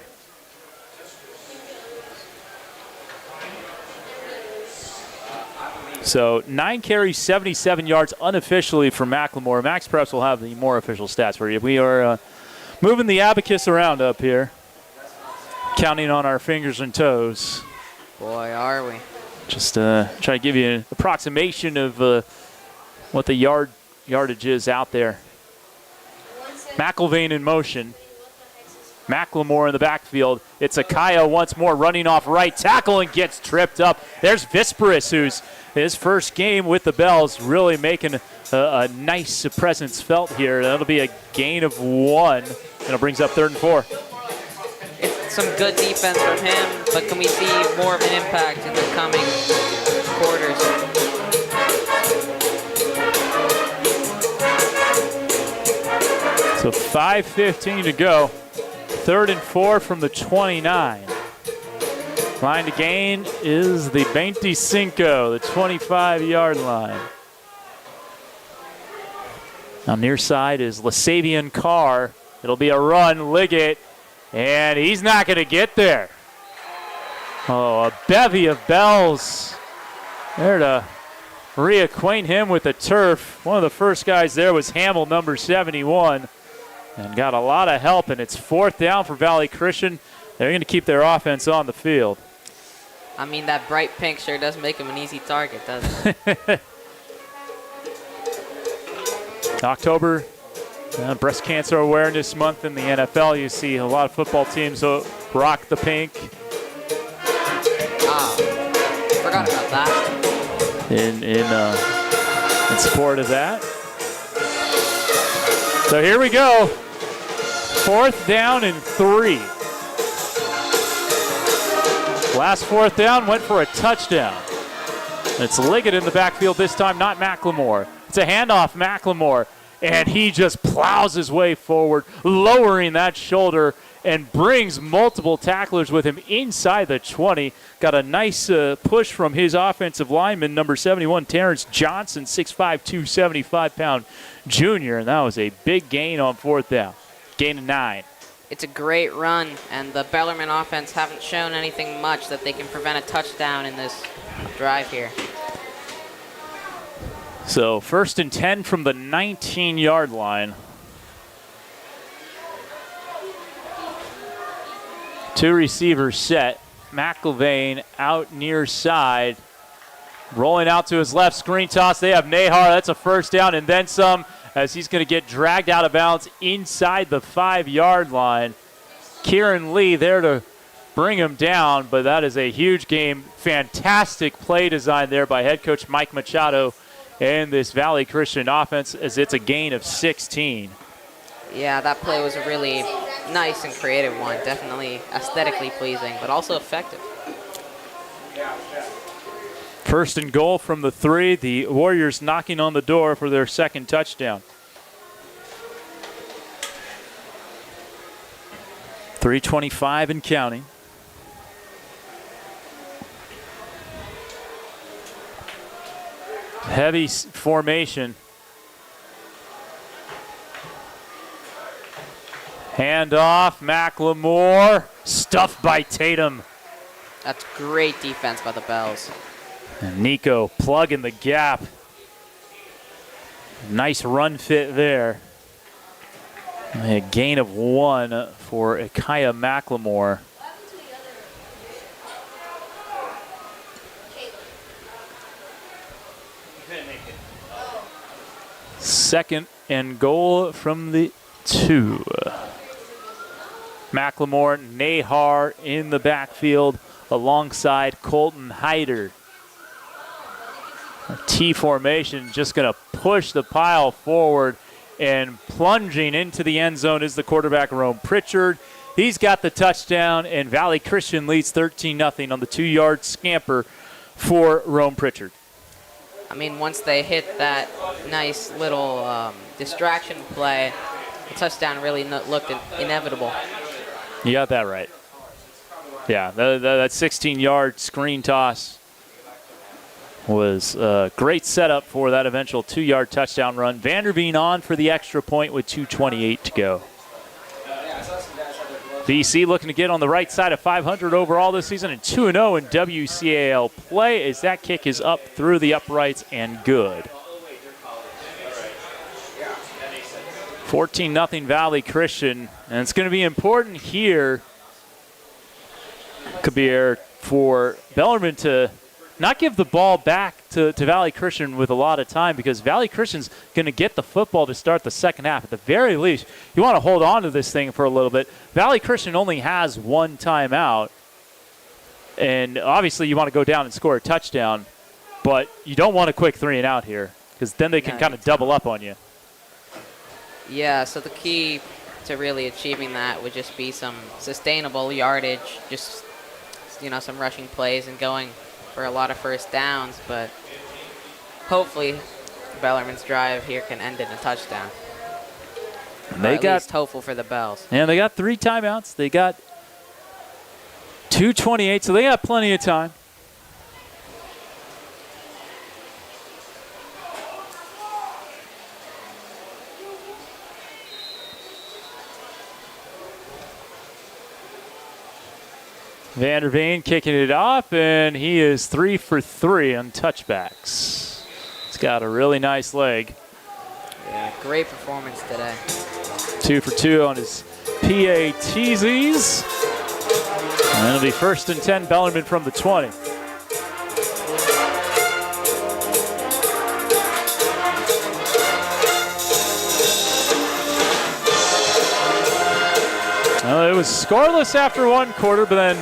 So 9 carries, 77 yards unofficially for McLemore. Max Preps will have the more official stats for you. We are moving the abacus around up here, counting on our fingers and toes. Boy, are we. Just try to give you an approximation of what the yardage is out there. McIlvain in motion. McLemore in the backfield. It's Akaya once more running off right tackle and gets tripped up. There's Visperus, who's his first game with the Bells, really making a nice presence felt here. That'll be a gain of 1, and it brings up 3rd and 4. It's some good defense from him, but can we see more of an impact in the coming quarters? So 5:15 to go. 3rd and 4 from the 29. Line to gain is the 25, the 25-yard line. Now near side is Lasavian Carr. It'll be a run, Liggett, and he's not going to get there. Oh, a bevy of Bells there to reacquaint him with the turf. One of the first guys there was Hamill, number 71. And got a lot of help, and it's 4th down for Valley Christian. They're going to keep their offense on the field. I mean, that bright pink sure does make him an easy target, doesn't it? October, Breast Cancer Awareness Month in the NFL. You see a lot of football teams rock the pink. Forgot about that. In support of that. So here we go. 4th down and 3. Last 4th down went for a touchdown. It's Liggett in the backfield this time, not McLemore. It's a handoff, McLemore, and he just plows his way forward, lowering that shoulder and brings multiple tacklers with him inside the 20. Got a nice push from his offensive lineman, number 71, Terrence Johnson, 6'5", 275-pound junior, and that was a big gain on 4th down. Gain of 9. It's a great run, and the Bellarmine offense haven't shown anything much that they can prevent a touchdown in this drive here. So 1st and 10 from the 19-yard line. 2 receivers set. McIlvain out near side. Rolling out to his left, screen toss. They have Nahar. That's a 1st down and then some, as he's going to get dragged out of bounds inside the 5-yard line. Kieran Lee there to bring him down, but that is a huge game. Fantastic play design there by head coach Mike Machado and this Valley Christian offense, as it's a gain of 16. Yeah, that play was a really nice and creative one. Definitely aesthetically pleasing, but also effective. 1st and goal from the 3. The Warriors knocking on the door for their 2nd touchdown. 3:25 and counting. Heavy formation. Handoff, McLemore, stuffed by Tatum. That's great defense by the Bells. And Nico plugging the gap. Nice run fit there. A gain of 1 for Akaya McLemore. Second and goal from the 2. McLemore, Nahar in the backfield alongside Colton Hyder. T formation, just going to push the pile forward, and plunging into the end zone is the quarterback, Rome Pritchard. He's got the touchdown, and Valley Christian leads 13-0 on the 2-yard scamper for Rome Pritchard. I mean, once they hit that nice little distraction play, the touchdown really looked inevitable. You got that right. Yeah, that 16-yard screen toss was a great setup for that eventual 2-yard touchdown run. Vanderveen on for the extra point with 2:28 to go. BC looking to get on the right side of 500 overall this season and 2-0 in WCAL play as that kick is up through the uprights and good. 14-0 Valley Christian, and it's going to be important here, Kabir, for Bellarmine to not give the ball back to Valley Christian with a lot of time, because Valley Christian's going to get the football to start the second half. At the very least, you want to hold on to this thing for a little bit. Valley Christian only has one timeout, and obviously you want to go down and score a touchdown, but you don't want a quick 3-and-out here, because then they can kind of double up on you. Yeah, so the key to really achieving that would just be some sustainable yardage, just, some rushing plays and going for a lot of first downs, but hopefully Bellarmine's drive here can end in a touchdown. And they got, at least hopeful for the Bells. And they got 3 timeouts. They got 2:28, so they got plenty of time. Vanderveen kicking it off, and he is 3 for 3 on touchbacks. He's got a really nice leg. Yeah, great performance today. 2 for 2 on his PATZs. And it'll be 1st and 10, Bellarmine from the 20. It was scoreless after one quarter, but then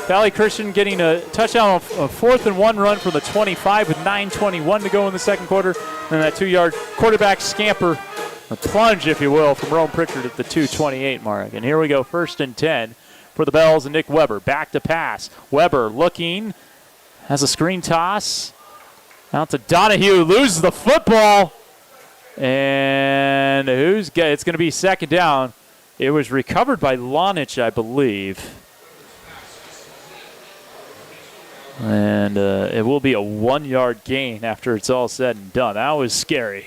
Valley Christian getting a touchdown, a 4th and 1 run from the 25 with 9:21 to go in the second quarter. And that 2-yard quarterback scamper, or plunge, if you will, from Rome Pritchard at the 2:28 mark. And here we go, 1st and 10 for the Bells and Nick Weber. Back to pass. Weber looking, has a screen toss. Out to Donahue, loses the football. And it's going to be 2nd down. It was recovered by Lonich, I believe. And it will be a 1-yard gain after it's all said and done. That was scary.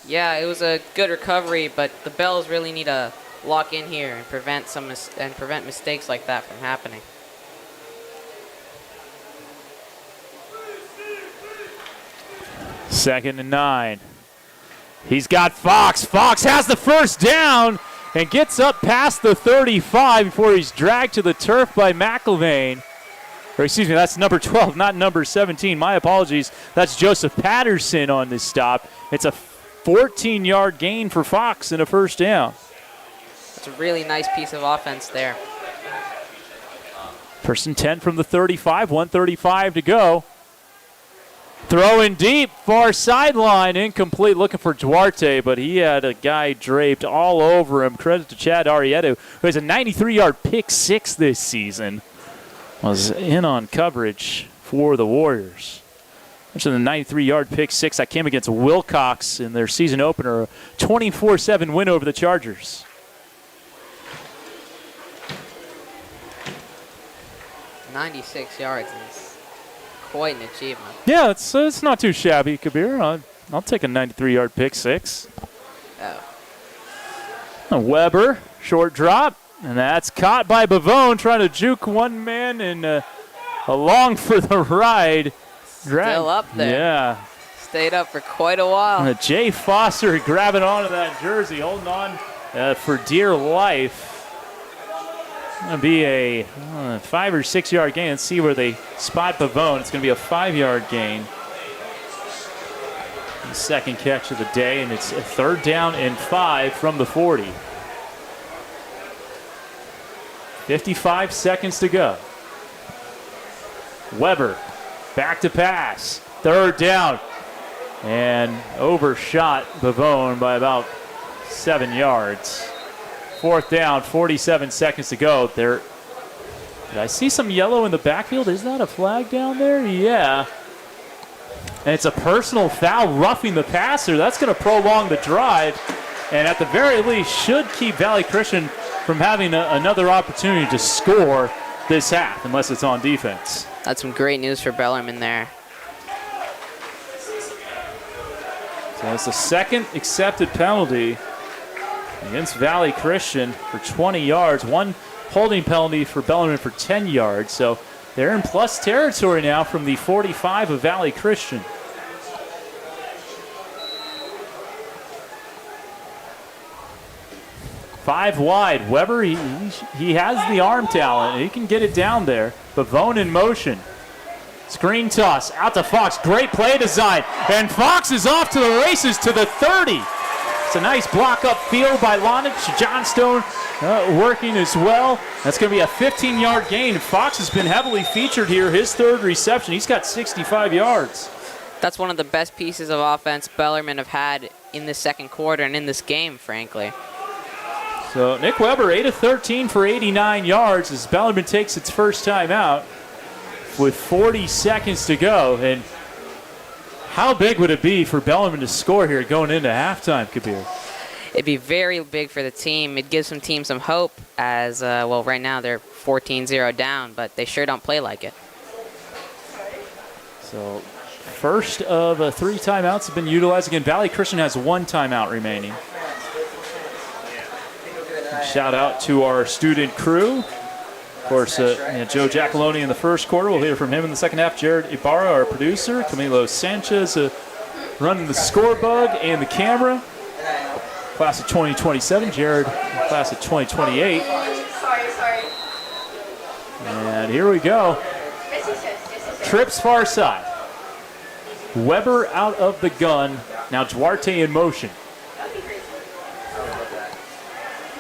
Yeah, it was a good recovery, but the Bells really need to lock in here and prevent mistakes like that from happening. Second and 9. He's got Fox. Fox has the first down and gets up past the 35 before he's dragged to the turf by McIlvain. Or excuse me, that's number 12, not number 17. My apologies. That's Joseph Patterson on this stop. It's a 14-yard gain for Fox and a 1st down. It's a really nice piece of offense there. 1st and 10 from the 35, 1:35 to go. Throwing deep, far sideline, incomplete, looking for Duarte, but he had a guy draped all over him. Credit to Chad Arrieta, who has a 93-yard pick 6 this season. Was in on coverage for the Warriors. Mentioned the 93-yard pick 6 that came against Wilcox in their season opener, a 24-7 win over the Chargers. "96 yards is quite an achievement." Yeah, it's not too shabby, Kabir. I'll take a 93-yard pick 6. Oh. Weber, short drop, and that's caught by Bavone, trying to juke one man and along for the ride. Still up there. Yeah. Stayed up for quite a while. Jay Foster grabbing onto that jersey, holding on for dear life. Going to be a 5 or 6 yard gain. Let's see where they spot Bavone. It's going to be a 5-yard gain. The second catch of the day, and it's a 3rd down and 5 from the 40. 55 seconds to go. Weber back to pass. 3rd down. and overshot Bavone by about 7 yards. 4th down, 47 seconds to go. Did I see some yellow in the backfield? Is that a flag down there? Yeah. And it's a personal foul roughing the passer. That's going to prolong the drive, and at the very least should keep Valley Christian from having another opportunity to score this half, unless it's on defense. That's some great news for Bellarmine there. So it's the second accepted penalty against Valley Christian for 20 yards. One holding penalty for Bellarmine for 10 yards. So they're in plus territory now from the 45 of Valley Christian. Five wide. Weber, he has the arm talent. He can get it down there. Bavone in motion. Screen toss out to Fox. Great play design. And Fox is off to the races to the 30. It's a nice block up field by Lonich. Johnstone working as well. That's going to be a 15-yard gain. Fox has been heavily featured here. His 3rd reception. He's got 65 yards. That's one of the best pieces of offense Bellarmine have had in the 2nd quarter and in this game, frankly. So Nick Weber, 8 of 13 for 89 yards as Bellarmine takes its first time out with 40 seconds to go. And how big would it be for Bellarmine to score here going into halftime, Kabir? It'd be very big for the team. It gives some teams some hope as, well, right now they're 14-0 down, but they sure don't play like it. So first of 3 timeouts have been utilized. Again, Valley Christian has 1 timeout remaining. Shout out to our student crew. Of course, Joe Giacalone in the first quarter. We'll hear from him in the second half. Jared Ibarra, our producer. Camilo Sanchez running the score bug and the camera. Class of 2027. Jared, class of 2028. And here we go. Trips far side. Weber out of the gun. Now Duarte in motion.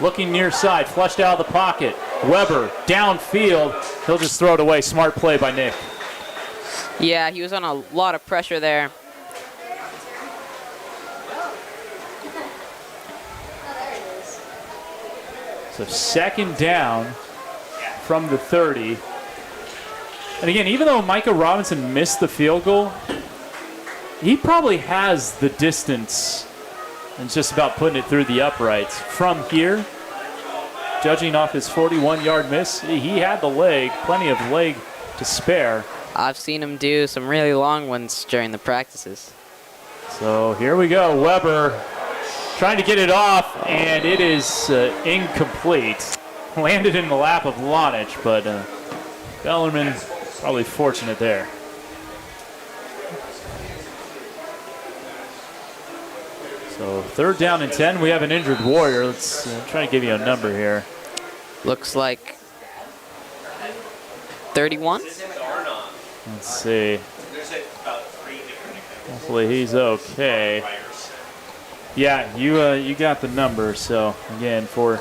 Looking near side, flushed out of the pocket. Weber downfield. He'll just throw it away. Smart play by Nick. Yeah, he was on a lot of pressure there. So 2nd down from the 30. And again, even though Micah Robinson missed the field goal, he probably has the distance and just about putting it through the uprights. From here, judging off his 41-yard miss, he had the leg, plenty of leg to spare. I've seen him do some really long ones during the practices. So here we go. Weber trying to get it off, and it is incomplete. Landed in the lap of Lonich, but Bellarmine probably fortunate there. So 3rd down and 10. We have an injured Warrior. Let's try to give you a number here. Looks like 31. Let's see. Hopefully he's okay. Yeah, you got the number. So again, for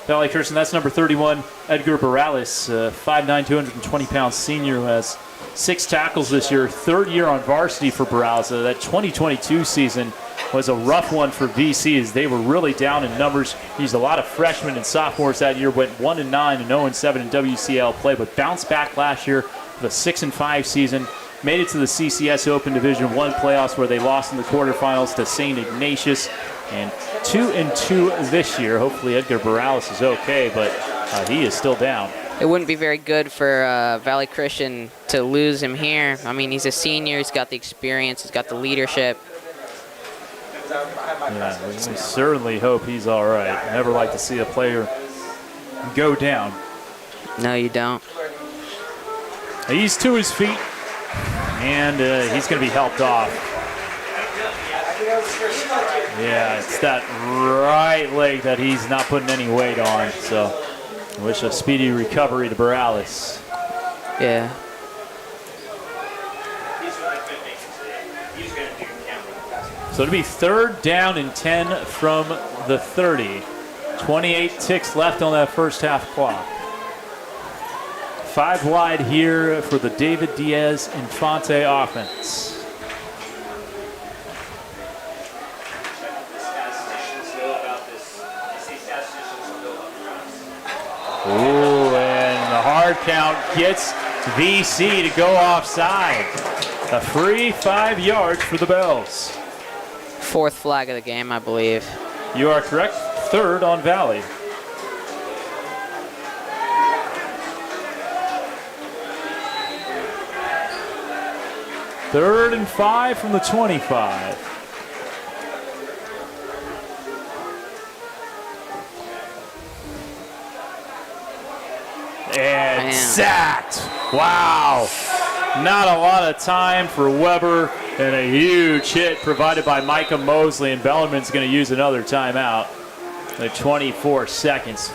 Valley Christian, that's number 31, Edgar Morales, 5'9", 220-pound senior who has 6 tackles this year. 3rd year on varsity for Morales. That 2022 season was a rough one for VC as they were really down in numbers. Used a lot of freshmen and sophomores that year, went 1-9 and 0-7 in WCL play, but bounced back last year with a 6-5 season. Made it to the CCS Open Division I playoffs where they lost in the quarterfinals to St. Ignatius, and 2-2 this year. Hopefully Edgar Morales is okay, but he is still down. It wouldn't be very good for Valley Christian to lose him here. I mean, he's a senior, he's got the experience, he's got the leadership. Yeah, we certainly hope he's all right. Never like to see a player go down. No, you don't. He's to his feet, and he's going to be helped off. Yeah, it's that right leg that he's not putting any weight on, so I wish a speedy recovery to Morales. Yeah. So it'll be 3rd down and 10 from the 30. 28 ticks left on that first half clock. 5 wide here for the David Diaz Infante offense. Ooh, and the hard count gets VC to go offside. A free 5 yards for the Bells. 4th flag of the game, I believe. You are correct. 3rd on Valley. Third and 5 from the 25. And sacked. Wow. Not a lot of time for Weber, and a huge hit provided by Micah Mosley, and Bellarmine's going to use another timeout. At 24 seconds.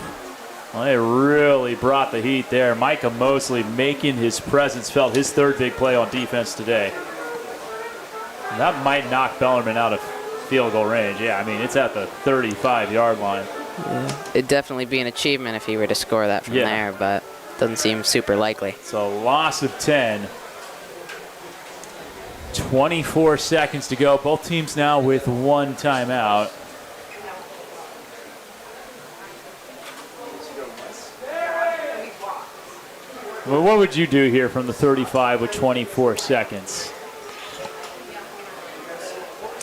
Well, they really brought the heat there. Micah Mosley making his presence felt, his 3rd big play on defense today. And that might knock Bellarmine out of field goal range. Yeah, I mean, it's at the 35-yard line. Yeah. It'd definitely be an achievement if he were to score that from there, but doesn't seem super likely. So loss of 10. 24 seconds to go. Both teams now with 1 timeout. Well, what would you do here from the 35 with 24 seconds?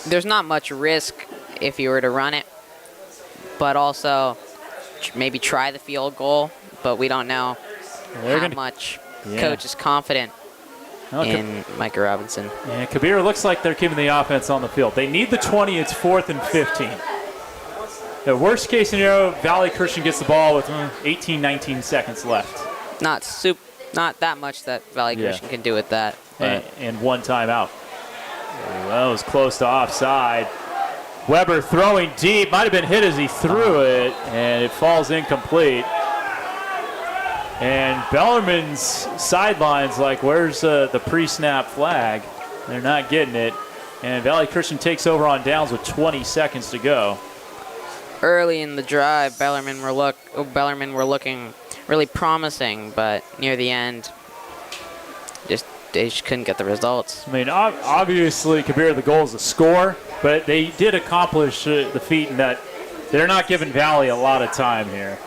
There's not much risk if you were to run it, but also maybe try the field goal, but we don't know how much coach is confident in Micah Robinson. Yeah, Kabir looks like they're keeping the offense on the field. They need the 20. It's 4th and 15. The worst case scenario, Valley Christian gets the ball with 18, 19 seconds left. Not that much that Valley Christian can do with that. And 1 timeout. That was close to offside. Weber throwing deep. Might have been hit as he threw it, and it falls incomplete. And Bellarmine's sidelines like, where's the pre-snap flag? They're not getting it. And Valley Christian takes over on downs with 20 seconds to go. Early in the drive, Bellarmine were looking really promising, but near the end, they just couldn't get the results. I mean, obviously, Kabir, the goal is to score, but they did accomplish the feat in that they're not giving Valley a lot of time here.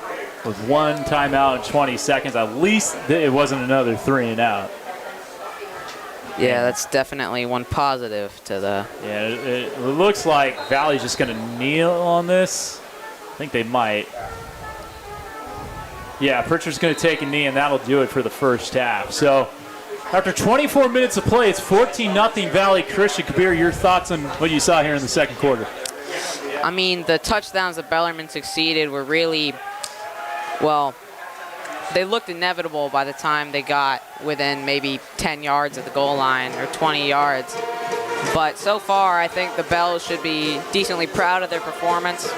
With 1 timeout in 20 seconds, at least it wasn't another 3 and out. Yeah, that's definitely one positive to the... Yeah, it looks like Valley's just going to kneel on this. I think they might. Yeah, Pritchard's going to take a knee, and that'll do it for the first half. So after 24 minutes of play, it's 14-0 Valley Christian. Kabir, your thoughts on what you saw here in the second quarter? I mean, the touchdowns that Bellarmine succeeded were really, well, they looked inevitable by the time they got within maybe 10 yards of the goal line or 20 yards. But so far, I think the Bells should be decently proud of their performance.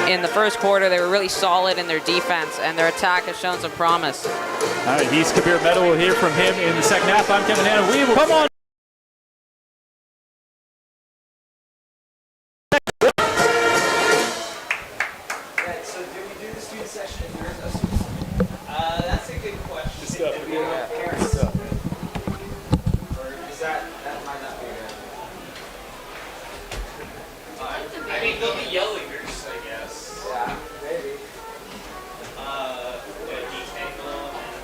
In the first quarter, they were really solid in their defense, and their attack has shown some promise. All right, he's Kabir Meadow. We'll hear from him in the second half. I'm Kevin Hanna. We will come on. So do we do the student section in yours? That's a good question. Or is that might not be good? I mean, they'll be yellow yours, I guess. Yeah, maybe. Detangle and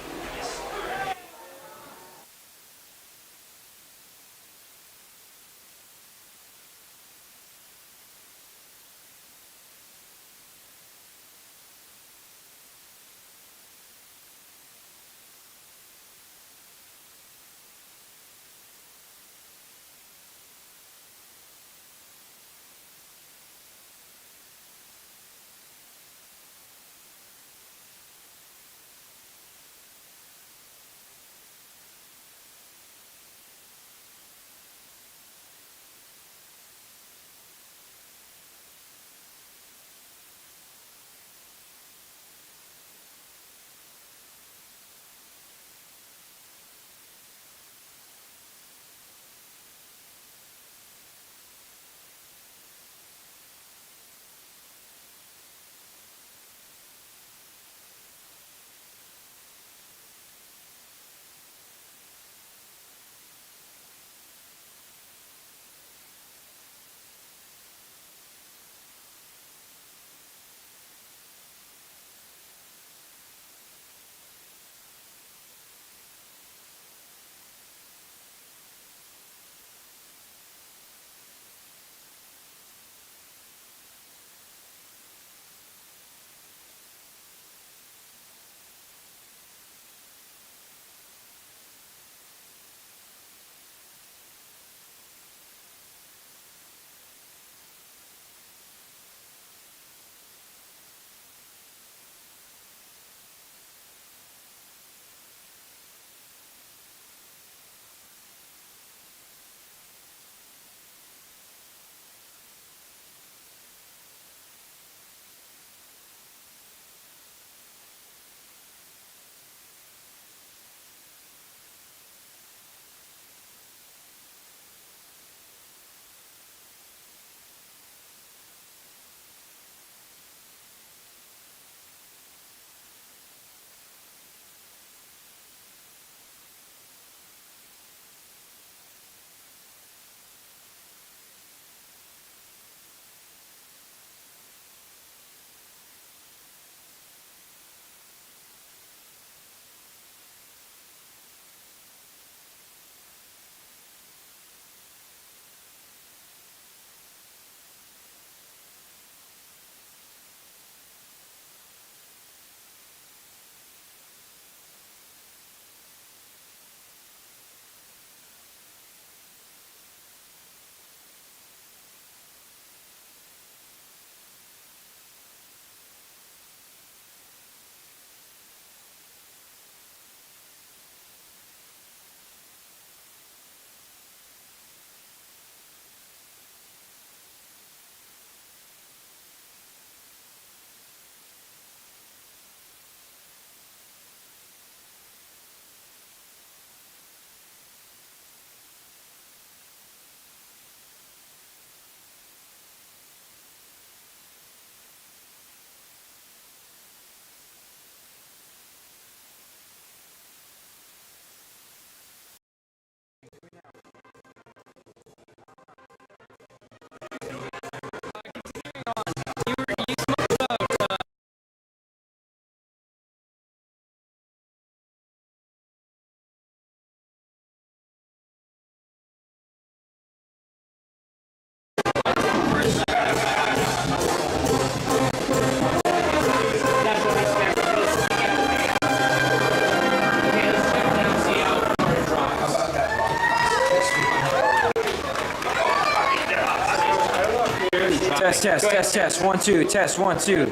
Test. 1, 2. Test, 1, 2.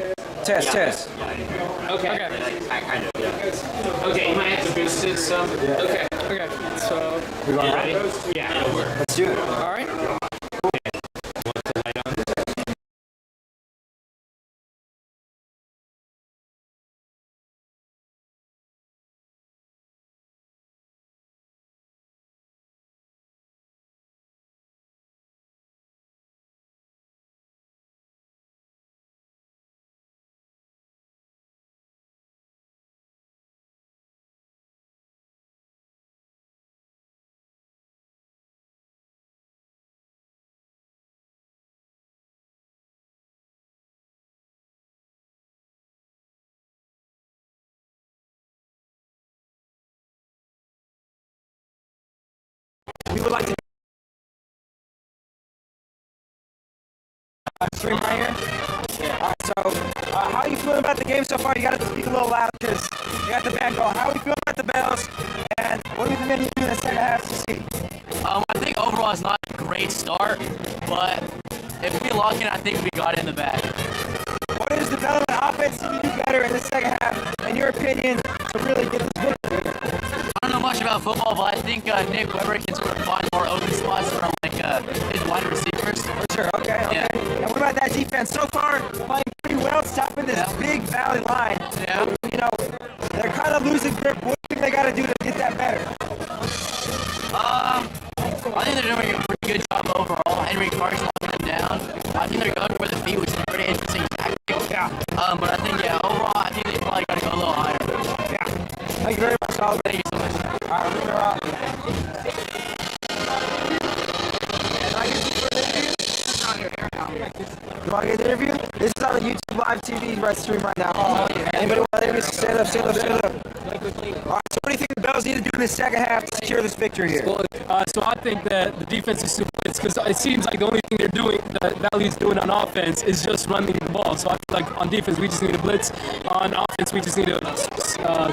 Test. Okay. Okay, you might have to boost it some. Okay. So, We going Ready? ready? Yeah, it'll work. Let's do it. all right. We would like to stream right here. All right, so how are you feeling about the game so far? You got to speak a little loud because you got the band going. How are we feeling about the Bells? And what do we think you do in the second half to see? I think overall it's not a great start, but if we lock in, I think we got it in the bag. What is the Bellarmine offense need to do better in the second half, in your opinion, to really get this victory? I don't know much about football, but I think Nick Weber can sort of find more open spots from his wide receivers. For sure, okay. Yeah. And what about that defense? So far, playing pretty well, stopping this big valley line. Yeah. You know, they're kind of losing grip. What do you think they got to do to get that better? I think they're doing a pretty good job overall. Henry Clark's locking them down. I think they're going for the feet, which is a pretty interesting tactic. Yeah. But I think, overall, I think they probably got to go a little higher. Yeah. Thank you very much, Oliver. Thank you so much. All right, moving around. Can I get you for an interview? You want to get an interview? This is on the YouTube live TV right stream right now. Anybody want to interview? Stand up. All right, so what do you think the Bells need to do in the second half to secure this victory here? So I think that the defense is super because it seems like the only thing they're doing, that Valley's doing on offense, is just running the ball. So I feel like on defense we just need to blitz. On offense we just need to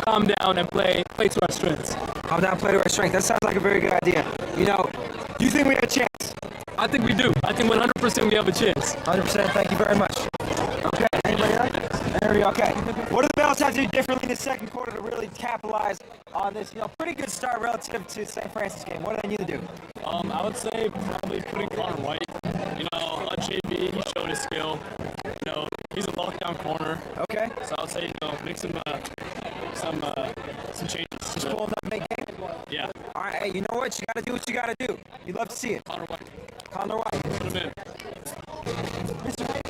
calm down and play to our strengths. Calm down, play to our strength. That sounds like a very good idea. You know, do you think we have a chance? I think we do. I think 100% we have a chance. 100%. Thank you very much. Okay. Anybody else? Okay. What do the Bells have to do differently in the second quarter to really capitalize on this, pretty good start relative to St. Francis game? What do they need to do? I would say probably putting Connor White. On JB, he showed his skill. He's a lockdown corner. Okay. So I would say make some changes. Just pull up, make game. Yeah. All right. Hey, you know what? You got to do what you got to do. You love to see it. Connor White. Connor White. Put him in. Mr. White.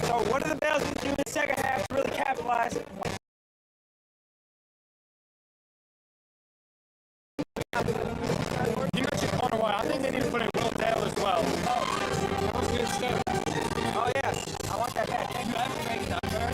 So what do the Bells need to do in the second half to really capitalize? You mentioned Connor White. I think they need to put in Will Dale as well. That was good stuff. Oh, yes. I want that back. Thank you. I have to make it up there.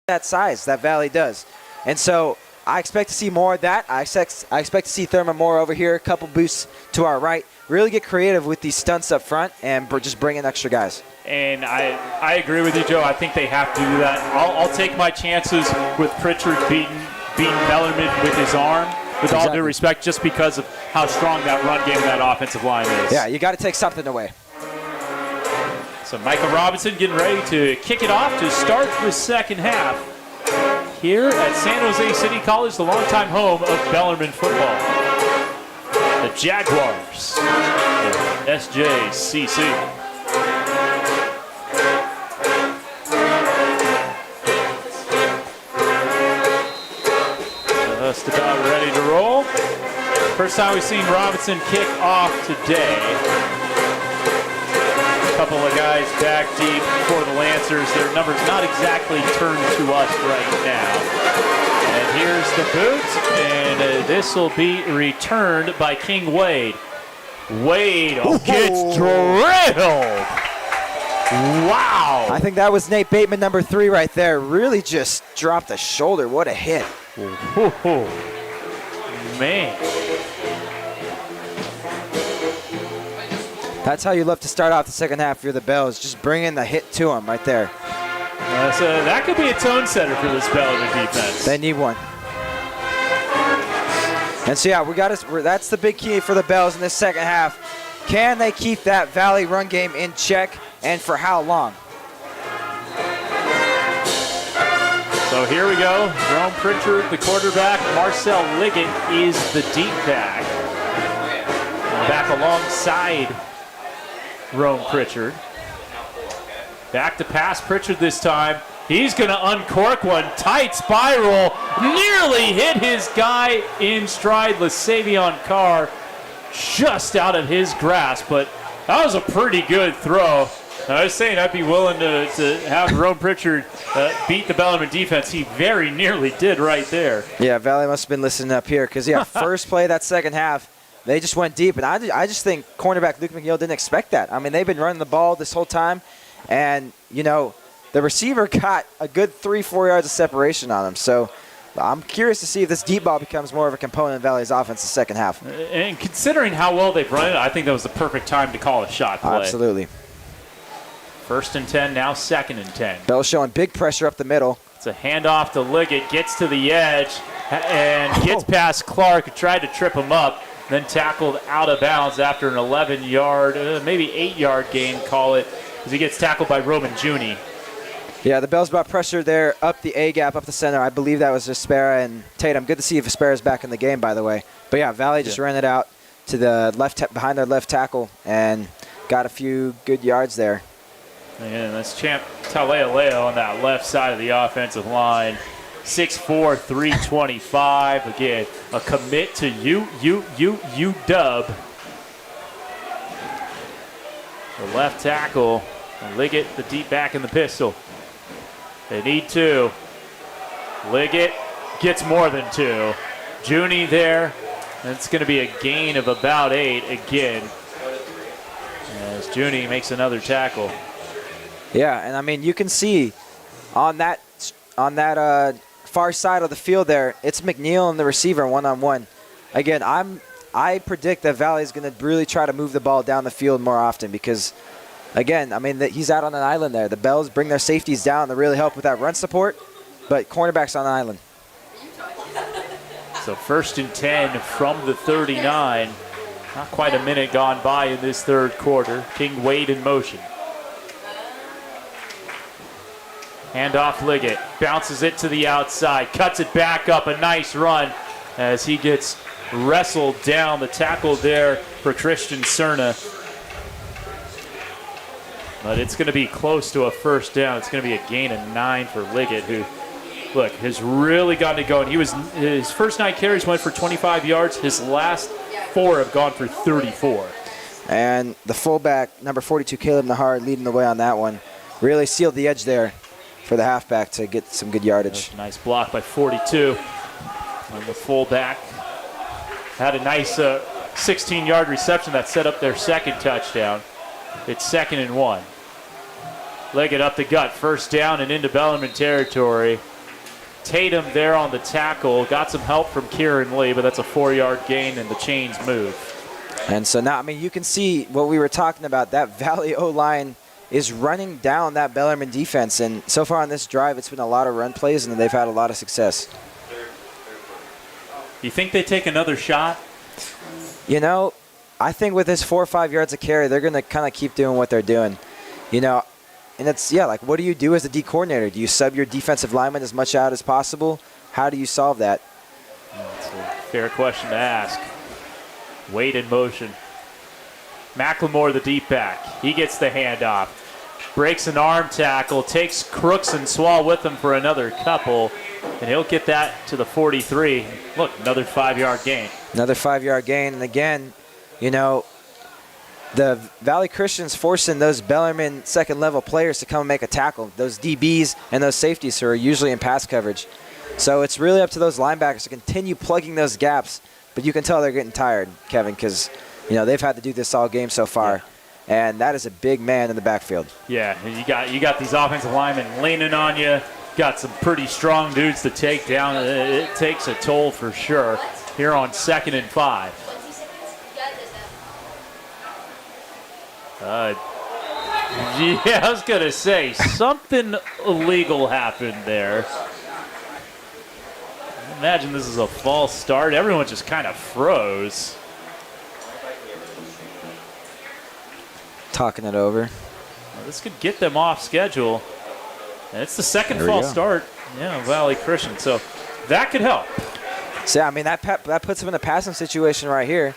that size that Valley does. And so I expect to see more of that. I expect to see Thurman more over here, a couple boosts to our right. Really get creative with these stunts up front and just bring in extra guys. And I agree with you, Joe. I think they have to do that. I'll take my chances with Pritchard beating Bellarmine with his arm, with all due respect, just because of how strong that run game and that offensive line is. Yeah, you got to take something away. So Michael Robinson getting ready to kick it off to start the second half here at San Jose City College, the longtime home of Bellarmine football. The Jaguars, the SJCC. Just about ready to roll. First time we've seen Robinson kick off today. A couple of guys back deep for the Lancers. Their numbers not exactly turned to us right now. And here's the boot, and this will be returned by King Wade. Wade gets drilled. Wow. I think that was Nate Bateman, number 3 right there. Really just dropped the shoulder. What a hit. Man. That's how you love to start off the second half if you're the Bells. Just bringing the hit to them right there. So that could be a tone setter for this Bellarmine defense. They need one. And so, yeah, that's the big key for the Bells in this second half. Can they keep that Valley run game in check, and for how long? So here we go. Jerome Pritchard, the quarterback. Marcel Liggett is the deep back. Back alongside Jerome Pritchard. Back to pass Pritchard this time. He's going to uncork one. Tight spiral. Nearly hit his guy in stride. LeSavion Carr just out of his grasp. But that was a pretty good throw. I was saying I'd be willing to have Jerome Pritchard beat the Bellarmine defense. He very nearly did right there. Yeah, Valley must have been listening up here because, yeah, first play that second half, they just went deep. And I just think cornerback Luke McNeil didn't expect that. I mean, they've been running the ball this whole time. And, you know, the receiver got a good 3-4 yards of separation on him. So I'm curious to see if this deep ball becomes more of a component of Valley's offense the second half. And considering how well they've run it, I think that was the perfect time to call a shot play. Absolutely. First and 10, now second and 10. Bell showing big pressure up the middle. It's a handoff to Liggett, gets to the edge, and gets past Clark, who tried to trip him up, then tackled out of bounds after an 11-yard, maybe 8-yard gain, call it, as he gets tackled by Roman Juni. Yeah, the Bells brought pressure there up the A-gap, up the center. I believe that was Vespera and Tatum. Good to see Vespera's back in the game, by the way. But, yeah, Valley just ran it out to the left behind their left tackle and got a few good yards there. And that's Champ Talealeo on that left side of the offensive line. 6'4", 325. Again, a commit to UW. The left tackle, Liggett, the deep back in the pistol. They need 2. Liggett gets more than 2. Juni there. That's going to be a gain of about 8 again, as Juni makes another tackle. Yeah, and I mean, you can see on that far side of the field there, it's McNeil and the receiver one-on-one. Again, I predict that Valley is going to really try to move the ball down the field more often because, again, I mean, he's out on an island there. The Bells bring their safeties down to really help with that run support, but cornerback's on an island. So first and 10 from the 39. Not quite a minute gone by in this third quarter. King Wade in motion. Handoff Liggett, bounces it to the outside, cuts it back up, a nice run as he gets wrestled down. The tackle there for Christian Cerna. But it's going to be close to a first down. It's going to be a gain of 9 for Liggett, who, look, has really gotten it going. His first 9 carries went for 25 yards. His last 4 have gone for 34. And the fullback, number 42, Caleb Nahar, leading the way on that one. Really sealed the edge there for the halfback to get some good yardage. Nice block by 42 on the fullback. Had a nice 16-yard reception that set up their second touchdown. It's 2nd and 1. Liggett up the gut, first down and into Bellarmine territory. Tatum there on the tackle. Got some help from Kieran Lee, but that's a 4-yard gain, and the chains move. And so now, I mean, you can see what we were talking about. That Valley O-line is running down that Bellarmine defense. And so far on this drive, it's been a lot of run plays, and they've had a lot of success. You think they take another shot? You know, I think with this 4 or 5 yards of carry, they're going to kind of keep doing what they're doing. You know, and it's, yeah, like what do you do as a D coordinator? Do you sub your defensive lineman as much out as possible? How do you solve that? That's a fair question to ask. Wade in motion. McLemore, the deep back. He gets the handoff. Breaks an arm tackle, takes Crooks and Swall with him for another couple, and he'll get that to the 43. Look, another 5-yard gain. Another 5-yard gain, and again, you know, the Valley Christians forcing those Bellarmine second-level players to come and make a tackle, those DBs and those safeties who are usually in pass coverage. So it's really up to those linebackers to continue plugging those gaps, but you can tell they're getting tired, Kevin, because, you know, they've had to do this all game so far. Yeah. And that is a big man in the backfield. Yeah, and you got these offensive linemen leaning on you. Got some pretty strong dudes to take down. It takes a toll for sure here on 2nd and 5. Yeah, I was going to say, something illegal happened there. Imagine this is a false start. Everyone just kind of froze. Talking it over. Well, this could get them off schedule. And it's the second false start. Yeah, Valley Christian. So that could help. So, I mean, that puts them in a passing situation right here.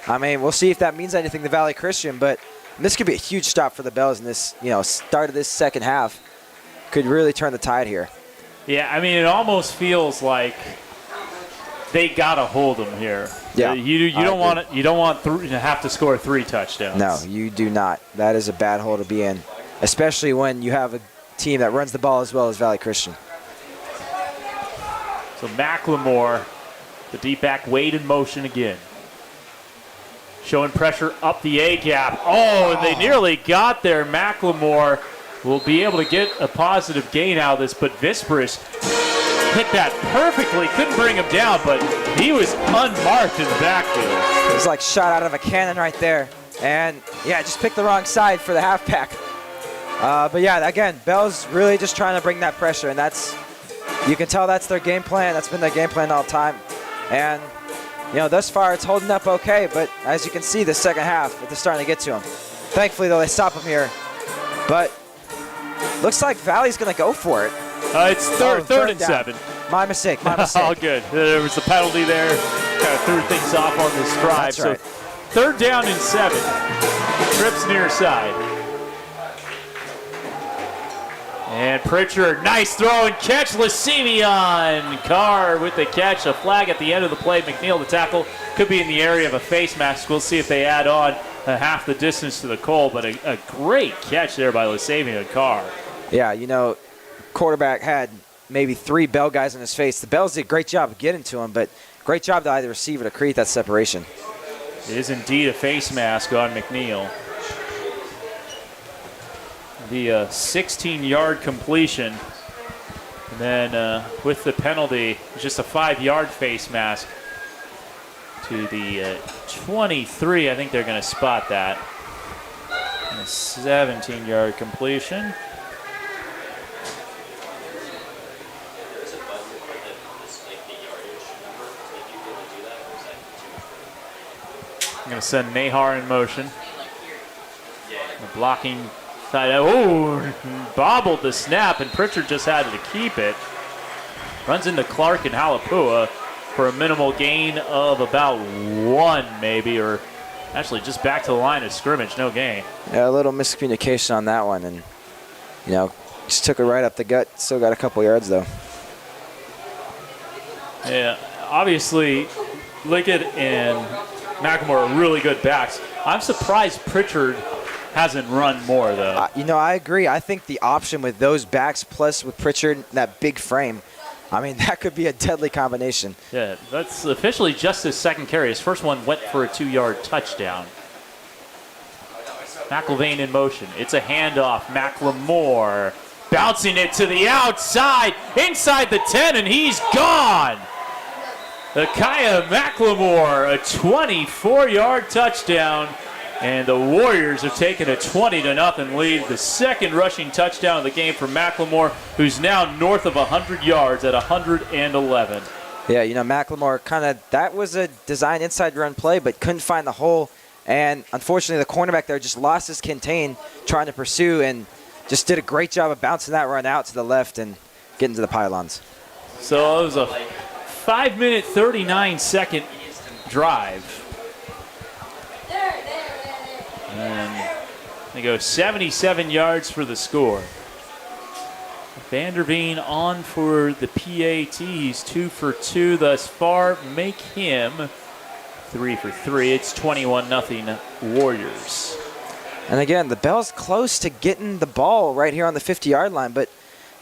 I mean, we'll see if that means anything to Valley Christian, but this could be a huge stop for the Bells in this, you know, start of this second half. Could really turn the tide here. Yeah, I mean, it almost feels like they gotta hold them here. Yeah, you don't want it. You don't want to have to score 3 touchdowns. No, you do not. That is a bad hole to be in, especially when you have a team that runs the ball as well as Valley Christian. So McLemore, the deep back, Wade in motion again. Showing pressure up the A-gap. Oh, and they nearly got there. McLemore will be able to get a positive gain out of this, but Vispers hit that perfectly. Couldn't bring him down, but he was unmarked in the backfield. It was like shot out of a cannon right there. And, yeah, just picked the wrong side for the halfback. But, yeah, again, Bell's really just trying to bring that pressure, and that's, you can tell that's their game plan. That's been their game plan all the time. And, you know, thus far it's holding up okay, but as you can see, the second half, it's starting to get to them. Thankfully, though, they stop him here. But looks like Valley's going to go for it. It's third and 7. My mistake, my mistake. All good. There was a penalty there. Kind of threw things off on this drive. That's right. So 3rd down and 7. Trips near side. And Pritchard, nice throw and catch. Lasemion Carr with the catch. A flag at the end of the play. McNeil, the tackle, could be in the area of a face mask. We'll see if they add on half the distance to the goal, but a great catch there by Lasemion Carr. Yeah, you know, quarterback had maybe 3 Bell guys in his face. The Bells did a great job of getting to him, but great job to either receiver to create that separation. It is indeed a face mask on McNeil. The 16-yard completion. And then with the penalty, just a 5-yard face mask to the 23. I think they're going to spot that. And a 17-yard completion. I'm going to send Nahar in motion. The blocking side. Oh, bobbled the snap, and Pritchard just had to keep it. Runs into Clark and Halapua for a minimal gain of about 1 maybe, or actually just back to the line of scrimmage, no gain. Yeah, a little miscommunication on that one, and, you know, just took it right up the gut. Still got a couple yards, though. Yeah, obviously, Lickett and McLemore are really good backs. I'm surprised Pritchard hasn't run more, though. You know, I agree. I think the option with those backs plus with Pritchard, that big frame, I mean, that could be a deadly combination. Yeah, that's officially just his 2nd carry. His first one went for a 2-yard touchdown. McIlvain in motion. It's a handoff. McLemore Bouncing it to the outside, inside the 10, and he's gone. Akaya McLemore, a 24-yard touchdown, and the Warriors have taken a 20-0 lead. The second rushing touchdown of the game for McLemore, who's now north of 100 yards at 111. Yeah, McLemore that was a design inside run play, but couldn't find the hole. And unfortunately, the cornerback there just lost his contain trying to pursue and just did a great job of bouncing that run out to the left and getting to the pylons. So it was a 5-minute, 39-second drive. And they go 77 yards for the score. Vanderveen on for the PAT. He's 2 for 2 thus far. Make him 3 for 3. It's 21-0 Warriors. And again, the Bell's close to getting the ball right here on the 50-yard line, but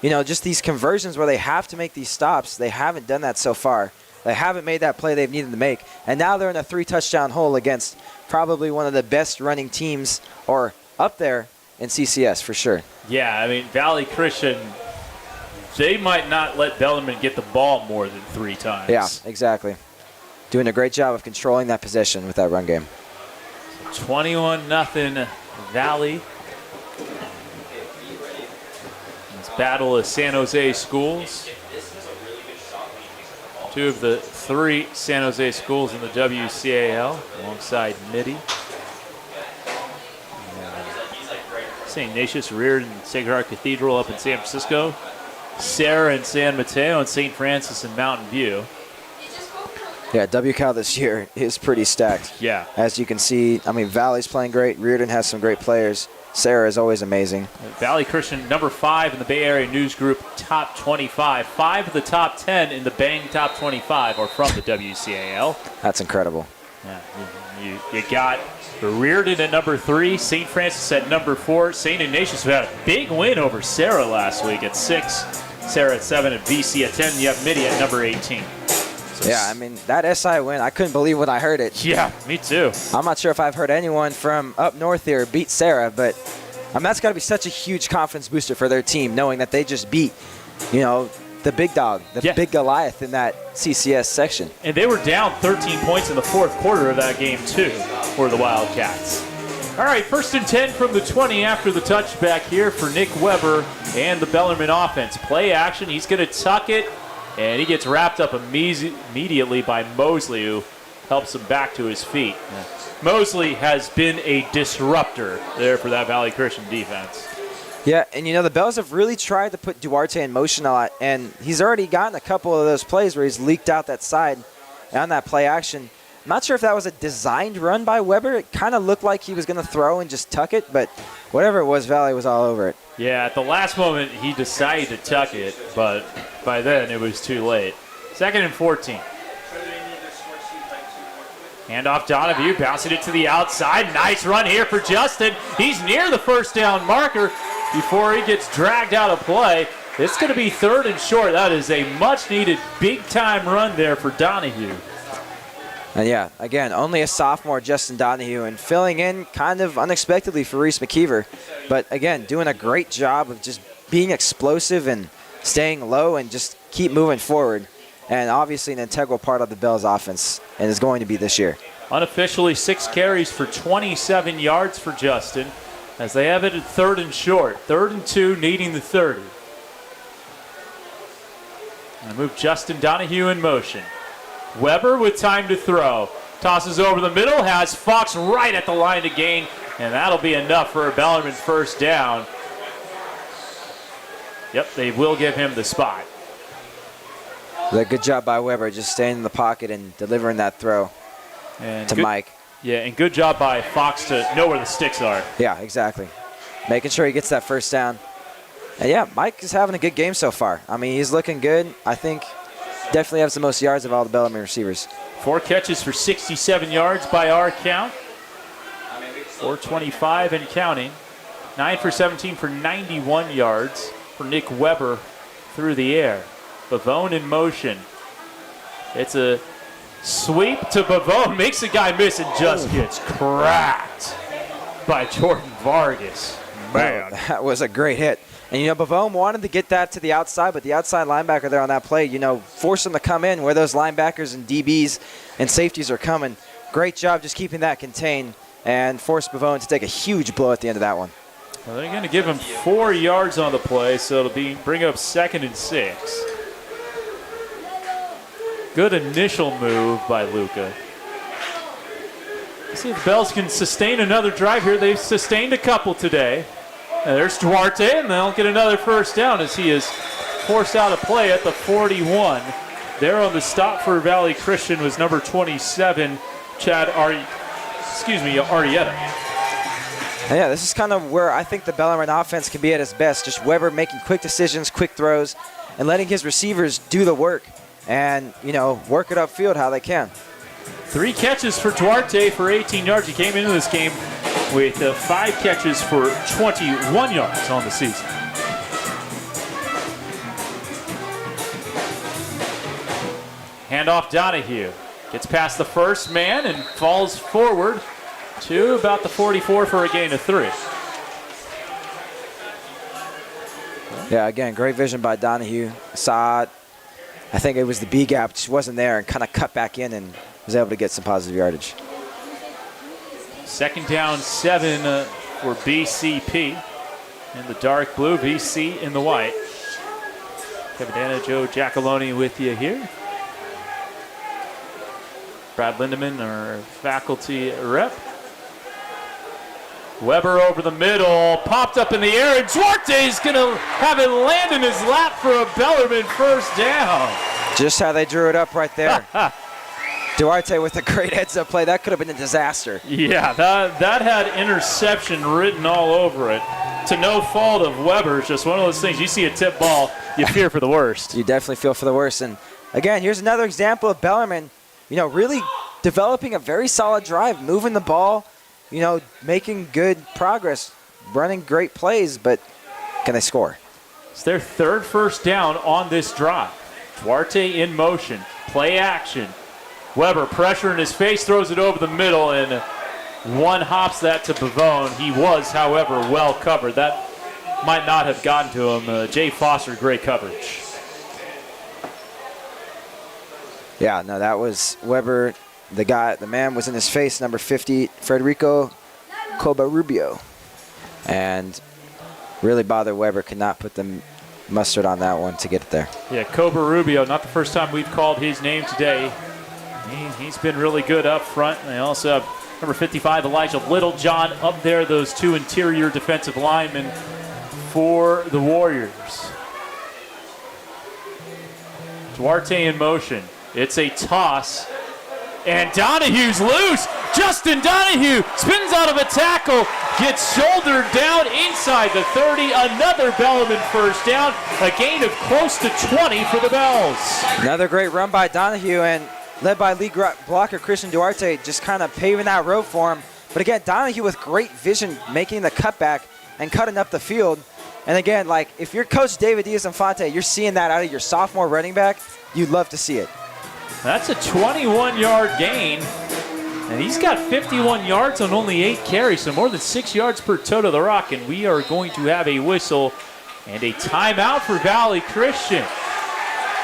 just these conversions where they have to make these stops, they haven't done that so far. They haven't made that play they've needed to make, and now they're in a 3-touchdown hole against probably one of the best running teams, or up there in CCS for sure. Yeah, I mean, Valley Christian, they might not let Bellarmine get the ball more than 3 times. Yeah, exactly. Doing a great job of controlling that possession with that run game. 21-0 Valley. This battle of San Jose schools. 2 of the 3 San Jose schools in the WCAL alongside Mitty. St. Ignatius reared in Sacred Heart Cathedral up in San Francisco. Sarah in San Mateo, and St. Francis in Mountain View. Yeah, WCAL this year is pretty stacked. Yeah. As you can see, Valley's playing great. Reardon has some great players. Sarah is always amazing. Valley Christian, number 5 in the Bay Area News Group top 25. 5 of the top 10 in the Bang top 25 are from the WCAL. That's incredible. Yeah, you got Reardon at number 3, St. Francis at number 4. St. Ignatius had a big win over Sarah last week at 6. Sarah at 7 and BC at 10. You have Mitty at number 18. So yeah, that SI win, I couldn't believe when I heard it. Yeah, me too. I'm not sure if I've heard anyone from up north here beat Sarah, but that's got to be such a huge confidence booster for their team, knowing that they just beat, the big dog, the big Goliath in that CCS section. And they were down 13 points in the fourth quarter of that game, too, for the Wildcats. All right, 1st and 10 from the 20 after the touchback here for Nick Weber and the Bellarmine offense. Play action. He's going to tuck it, and he gets wrapped up immediately by Mosley, who helps him back to his feet. Mosley has been a disruptor there for that Valley Christian defense. Yeah, and the Bells have really tried to put Duarte in motion a lot, and he's already gotten a couple of those plays where he's leaked out that side on that play action. I'm not sure if that was a designed run by Weber. It kind of looked like he was going to throw and just tuck it, but whatever it was, Valley was all over it. Yeah, at the last moment, he decided to tuck it, but by then it was too late. 2nd and 14. Handoff Donahue, bouncing it to the outside. Nice run here for Justin. He's near the first down marker before he gets dragged out of play. It's going to be 3rd and short. That is a much-needed big-time run there for Donahue. And yeah, again, only a sophomore, Justin Donahue, and filling in kind of unexpectedly for Reese McKeever. But again, doing a great job of just being explosive and staying low and just keep moving forward. And obviously an integral part of the Bells offense, and is going to be this year. Unofficially 6 carries for 27 yards for Justin, as they have it at 3rd and short. 3rd and 2, needing the 30. And move Justin Donahue in motion. Weber with time to throw. Tosses over the middle, has Fox right at the line to gain, and that'll be enough for a Bellarmine first down. Yep, they will give him the spot. Good job by Weber, just staying in the pocket and delivering that throw to Mike. Yeah, and good job by Fox to know where the sticks are. Yeah, exactly. Making sure he gets that first down. And yeah, Mike is having a good game so far. He's looking good. I think definitely has the most yards of all the Bellarmine receivers. 4 catches for 67 yards by our count. 425 and counting. 9 for 17 for 91 yards for Nick Weber through the air. Bavone in motion. It's a sweep to Bavone. Makes the guy miss and just gets cracked by Jordan Vargas. Man. That was a great hit. And, Bavone wanted to get that to the outside, but the outside linebacker there on that play, forced him to come in where those linebackers and DBs and safeties are coming. Great job just keeping that contained and forced Bavone to take a huge blow at the end of that one. Well, they're going to give him 4 yards on the play, so it'll bring up 2nd and 6. Good initial move by Luca. See if the Bells can sustain another drive here. They've sustained a couple today. And there's Duarte, and they'll get another first down as he is forced out of play at the 41. There on the stop for Valley Christian was number 27, Arrieta. Yeah, this is kind of where I think the Bellarmine offense can be at its best. Just Weber making quick decisions, quick throws, and letting his receivers do the work and, work it upfield how they can. 3 catches for Duarte for 18 yards. He came into this game with 5 catches for 21 yards on the season. Handoff Donahue. Gets past the first man and falls forward to about the 44 for a gain of 3. Yeah, again, great vision by Donahue. Saw it. I think it was the B gap, just wasn't there, and kind of cut back in and was able to get some positive yardage. 2nd down 7 for BCP in the dark blue, BC in the white. Kevin Dana, Joe Giacalone with you here. Brad Lindemann, our faculty rep. Weber over the middle, popped up in the air, and Duarte's going to have it land in his lap for a Bellarmine first down. Just how they drew it up right there. Duarte with a great heads-up play. That could have been a disaster. Yeah, that had interception written all over it. To no fault of Weber. It's just one of those things. You see a tip ball, you fear for the worst. You definitely feel for the worst. And, again, here's another example of Bellarmine, really developing a very solid drive, moving the ball, making good progress, running great plays, but can they score? It's their 3rd first down on this drive. Duarte in motion, play action. Weber, pressure in his face, throws it over the middle, and one hops that to Pavone. He was, however, well covered. That might not have gotten to him. Jay Foster, great coverage. Yeah, no, that was Weber. The man was in his face, number 50, Federico Cobarrubio. And really bothered Weber, could not put the mustard on that one to get it there. Yeah, Cobarrubio, not the first time we've called his name today. He's been really good up front. And they also have number 55, Elijah Littlejohn, up there, those 2 interior defensive linemen for the Warriors. Duarte in motion. It's a toss. And Donahue's loose. Justin Donahue spins out of a tackle, gets shouldered down inside the 30. Another Bellarmine first down. A gain of close to 20 for the Bells. Another great run by Donahue, and led by lead blocker Christian Duarte, just kind of paving that road for him. But again, Donahue with great vision, making the cutback and cutting up the field. And again, like if you're Coach David Diaz-Infante, you're seeing that out of your sophomore running back, you'd love to see it. That's a 21-yard gain. And he's got 51 yards on only 8 carries, so more than 6 yards per toe to the rock. And we are going to have a whistle and a timeout for Valley Christian.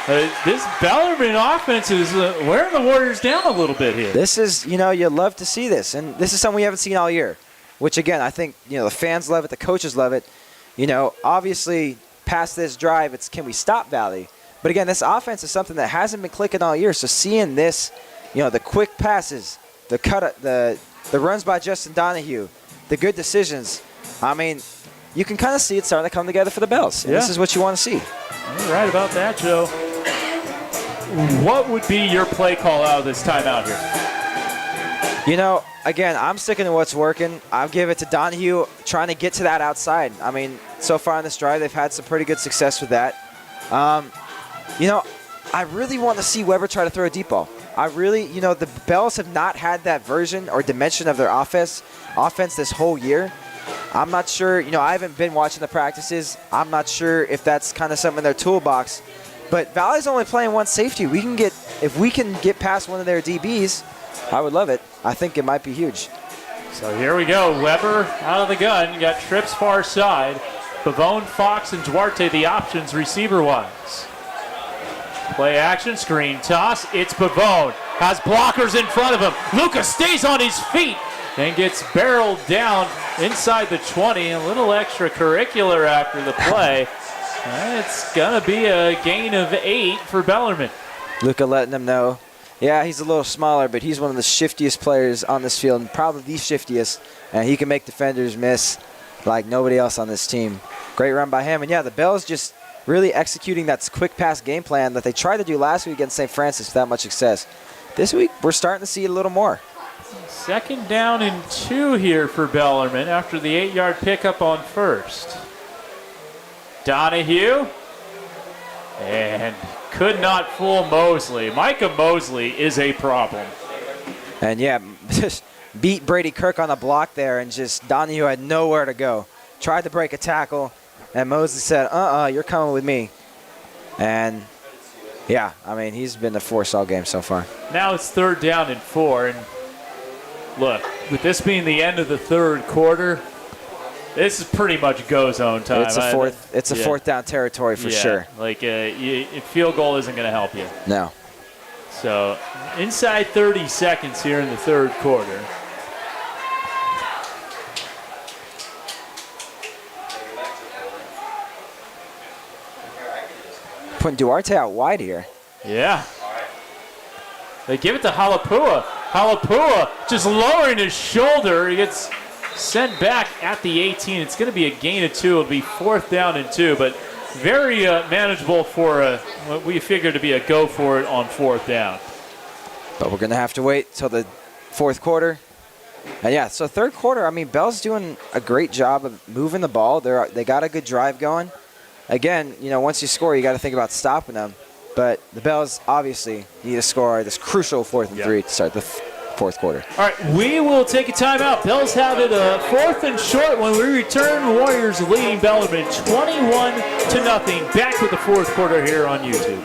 This Bellarmine offense is wearing the Warriors down a little bit here. This is, you love to see this. And this is something we haven't seen all year, which, again, I think, the fans love it, the coaches love it. Obviously, past this drive, it's can we stop Valley? But, again, this offense is something that hasn't been clicking all year. So seeing this, the quick passes, the runs by Justin Donahue, the good decisions, I mean, you can kind of see it starting to come together for the Bells. And This is what you want to see. You're right about that, Joe. What would be your play call out of this timeout here? Again, I'm sticking to what's working. I'll give it to Donahue trying to get to that outside. I mean, so far in this drive, they've had some pretty good success with that. I really want to see Weber try to throw a deep ball. I really, the Bells have not had that version or dimension of their offense this whole year. I'm not sure, I haven't been watching the practices. I'm not sure if that's kind of something in their toolbox. But Valley's only playing one safety. If we can get past one of their DBs, I would love it. I think it might be huge. So here we go. Weber out of the gun. You got trips far side. Pavone, Fox, and Duarte the options receiver-wise. Play action, screen toss. It's Pavone. Has blockers in front of him. Lucas stays on his feet and gets barreled down inside the 20. A little extracurricular after the play. It's going to be a gain of 8 for Bellarmine. Luca letting him know. Yeah, he's a little smaller, but he's one of the shiftiest players on this field, and probably the shiftiest. And he can make defenders miss like nobody else on this team. Great run by him. And yeah, the Bells just really executing that quick pass game plan that they tried to do last week against St. Francis without much success. This week, we're starting to see it a little more. 2nd down and 2 here for Bellarmine after the 8-yard pickup on first. Donahue. And could not fool Mosley. Micah Mosley is a problem. And yeah, just beat Brady Kirk on the block there, and just Donahue had nowhere to go. Tried to break a tackle, and Mosley said, you're coming with me. And yeah, I mean, he's been the force all game so far. Now it's 3rd down and 4. And look, with this being the end of the 3rd quarter, this is pretty much go zone time. It's a fourth down territory for sure. Like field goal isn't going to help you. No. So inside 30 seconds here in the 3rd quarter. Putting Duarte out wide here. Yeah. They give it to Halapua. Halapua just lowering his shoulder. He gets sent back at the 18. It's going to be a gain of 2. It'll be 4th down and 2, but very manageable for what we figure to be a go for it on 4th down. But we're going to have to wait till the 4th quarter. And yeah, so 3rd quarter, I mean, Bell's doing a great job of moving the ball. They got a good drive going. Again, once you score, you got to think about stopping them. But the Bells obviously need to score this crucial 4th and 3 to start the 4th quarter. All right, we will take a timeout. Bells have it 4th and short when we return. Warriors leading Bellarmine 21-0. Back with the 4th quarter here on YouTube.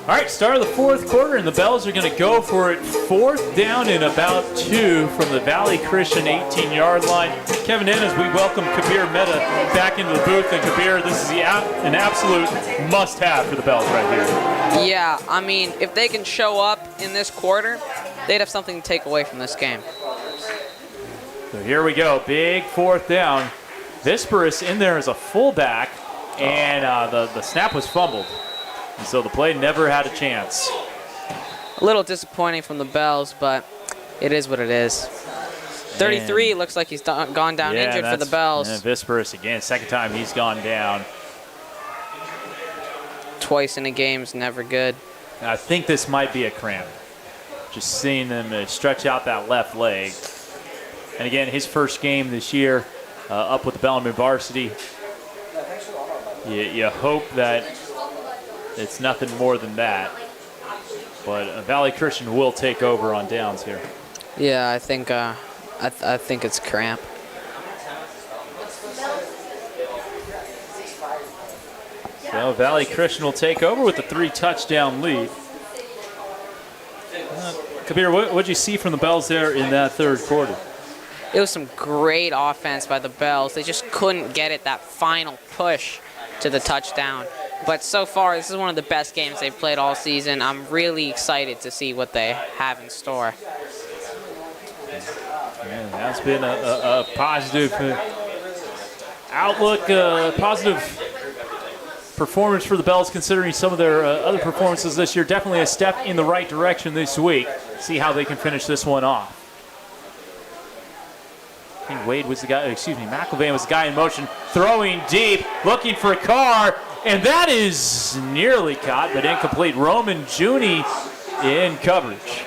All right, start of the 4th quarter, and the Bells are going to go for it 4th down and about 2 from the Valley Christian 18-yard line. Kevin Ennis, we welcome Kabir Mehta back into the booth. And Kabir, this is an absolute must-have for the Bells right here. Yeah, I mean, if they can show up in this quarter, they'd have something to take away from this game. So here we go, big 4th down. Visperus in there as a fullback, and the snap was fumbled. And so the play never had a chance. A little disappointing from the Bells, but it is what it is. 33 looks like he's gone down injured for the Bells. And Visperus again, 2nd time he's gone down. Twice in a game's never good. I think this might be a cramp. Just seeing them stretch out that left leg. And again, his first game this year up with the Bellarmine Varsity. You hope that it's nothing more than that. But Valley Christian will take over on downs here. Yeah, I think it's cramp. So Valley Christian will take over with a 3-touchdown lead. Kabir, what did you see from the Bells there in that 3rd quarter? It was some great offense by the Bells. They just couldn't get it that final push to the touchdown. But so far, this is one of the best games they've played all season. I'm really excited to see what they have in store. Man, that's been a positive outlook, positive performance for the Bells, considering some of their other performances this year. Definitely a step in the right direction this week. See how they can finish this one off. I think Wade was the guy, McIlvain was the guy in motion, throwing deep, looking for Carr, and that is nearly caught, but incomplete. Roman Juni in coverage.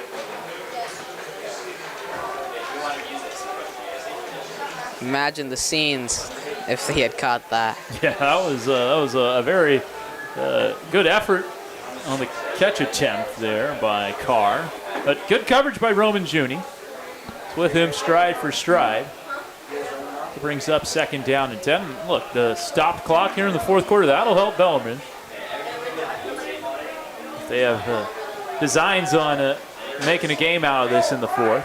Imagine the scenes if he had caught that. Yeah, that was a very good effort on the catch attempt there by Carr. But good coverage by Roman Juni. It's with him stride for stride. It brings up 2nd down and 10. Look, the stopped clock here in the 4th quarter, that'll help Bellarmine. They have designs on making a game out of this in the 4th.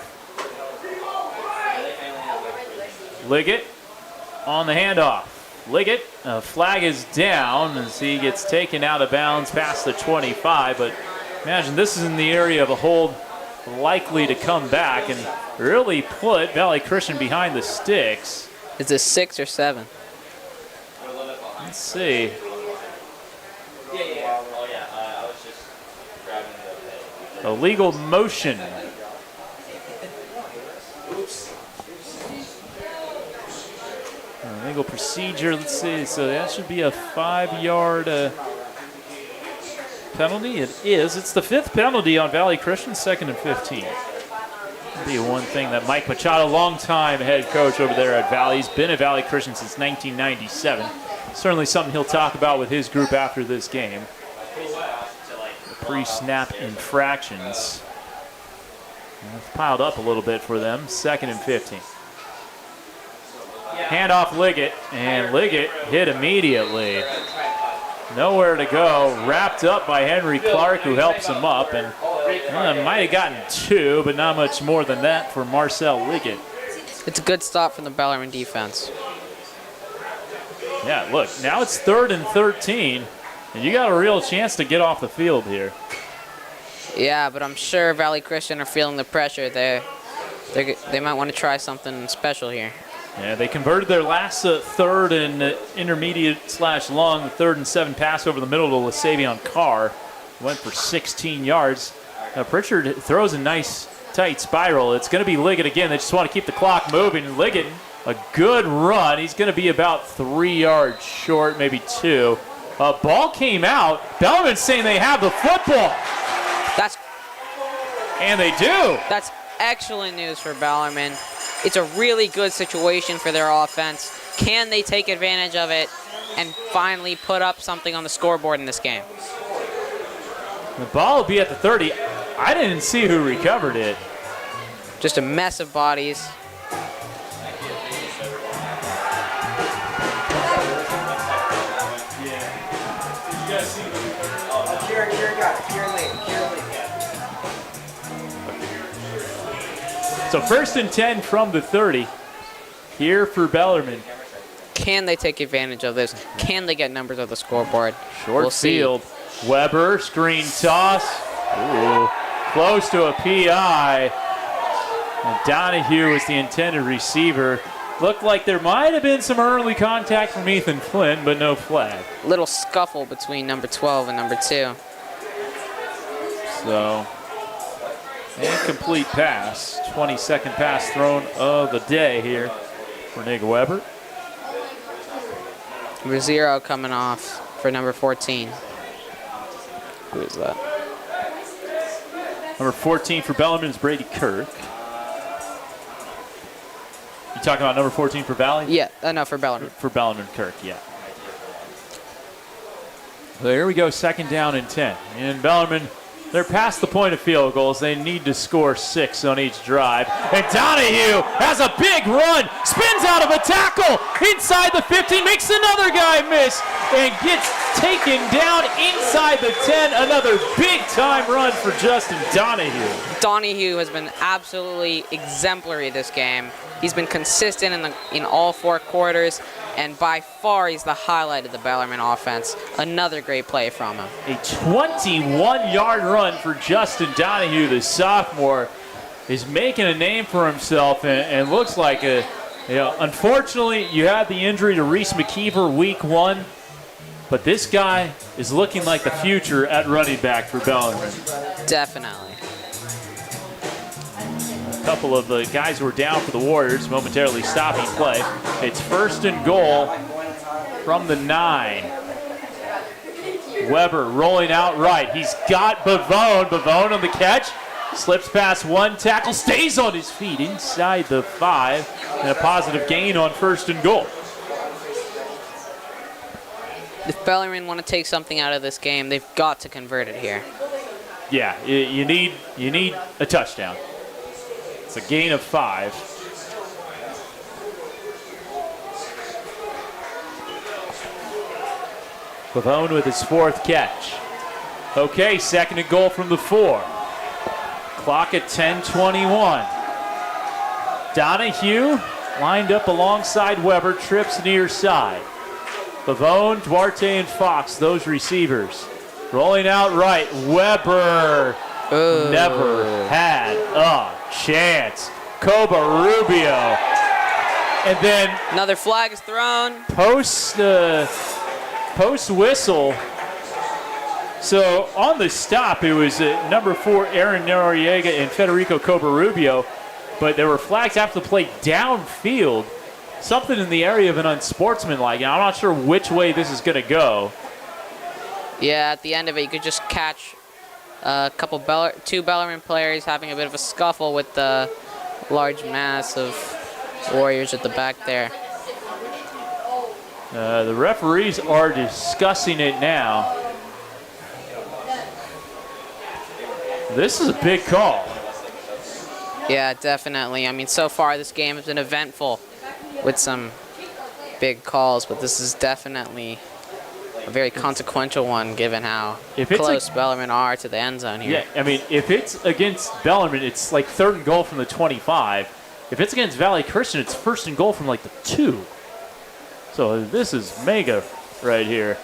Liggett on the handoff. Liggett, flag is down as he gets taken out of bounds past the 25, but imagine this is in the area of a hold likely to come back and really put Valley Christian behind the sticks. Is this 6 or 7? Let's see. Illegal motion. Illegal procedure, let's see. So that should be a 5-yard penalty. It is. It's the 5th penalty on Valley Christian, 2nd and 15. That'd be one thing that Mike Machado, longtime head coach over there at Valley, he's been at Valley Christian since 1997. Certainly something he'll talk about with his group after this game. The pre-snap infractions. It's piled up a little bit for them, 2nd and 15. Handoff Liggett, and Liggett hit immediately. Nowhere to go. Wrapped up by Henry Clark, who helps him up, and might have gotten 2, but not much more than that for Marcel Liggett. It's a good stop from the Bellarmine defense. Yeah, look, now it's 3rd and 13, and you got a real chance to get off the field here. Yeah, but I'm sure Valley Christian are feeling the pressure. They might want to try something special here. Yeah, they converted their last 3rd and intermediate/long 3rd and 7 pass over the middle to LaSavion Carr. Went for 16 yards. Pritchard throws a nice tight spiral. It's going to be Liggett again. They just want to keep the clock moving. Liggett, a good run. He's going to be about 3 yards short, maybe 2. Ball came out. Bellarmine's saying they have the football. And they do. That's excellent news for Bellarmine. It's a really good situation for their offense. Can they take advantage of it and finally put up something on the scoreboard in this game? The ball will be at the 30. I didn't see who recovered it. Just a mess of bodies. So 1st and 10 from the 30 here for Bellarmine. Can they take advantage of this? Can they get numbers on the scoreboard? Short field. Weber, screen toss. Ooh, close to a PI. And Donahue was the intended receiver. Looked like there might have been some early contact from Ethan Flynn, but no flag. Little scuffle between number 12 and number 2. So, incomplete pass. 22nd pass thrown of the day here for Nick Weber. Number 0 coming off for number 14. Who is that? Number 14 for Bellarmine is Brady Kirk. You talking about number 14 for Valley? Yeah, no, for Bellarmine. For Bellarmine Kirk, yeah. So here we go, 2nd down and 10. And Bellarmine, they're past the point of field goals. They need to score 6 on each drive. And Donahue has a big run, spins out of a tackle inside the 15, makes another guy miss, and gets taken down inside the 10. Another big-time run for Justin Donahue. Donahue has been absolutely exemplary this game. He's been consistent in all 4 quarters, and by far he's the highlight of the Bellarmine offense. Another great play from him. A 21-yard run for Justin Donahue, the sophomore, is making a name for himself and looks like unfortunately, you had the injury to Reese McKeever week 1. But this guy is looking like the future at running back for Bellarmine. Definitely. A couple of the guys who were down for the Warriors momentarily stopping play. It's 1st and goal from the 9. Weber rolling out right. He's got Bavone. Bavone on the catch. Slips past one tackle. Stays on his feet inside the 5. And a positive gain on 1st and goal. If Bellarmine want to take something out of this game, they've got to convert it here. Yeah, you need a touchdown. It's a gain of 5. Pavone with his 4th catch. Okay, 2nd and goal from the 4. Clock at 10:21. Donahue lined up alongside Weber, trips near side. Pavone, Duarte, and Fox, those receivers. Rolling out right, Weber never had a chance. Cobarrubio. And then Another flag is thrown. post whistle. So on the stop, it was number 4, Aaron Noriega and Federico Cobarrubio, but there were flags after the play downfield. Something in the area of an unsportsmanlike. I'm not sure which way this is going to go. Yeah, at the end of it, you could just catch two Bellarmine players having a bit of a scuffle with the large mass of Warriors at the back there. The referees are discussing it now. This is a big call. Yeah, definitely. I mean, so far this game has been eventful with some big calls, but this is definitely a very consequential one given how close Bellarmine are to the end zone here. Yeah, I mean, if it's against Bellarmine, it's like 3rd and goal from the 25. If it's against Valley Christian, it's 1st and goal from like the 2. So this is mega right here.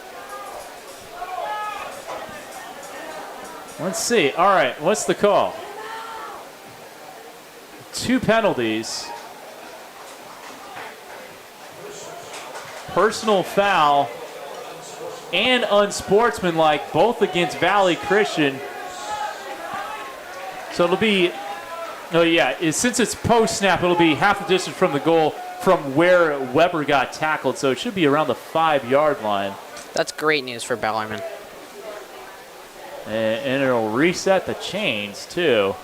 Let's see. All right, what's the call? 2 penalties. Personal foul and unsportsmanlike, both against Valley Christian. So it'll be, since it's post-snap, it'll be half the distance from the goal from where Weber got tackled. So it should be around the 5-yard line. That's great news for Bellarmine. And it'll reset the chains, too.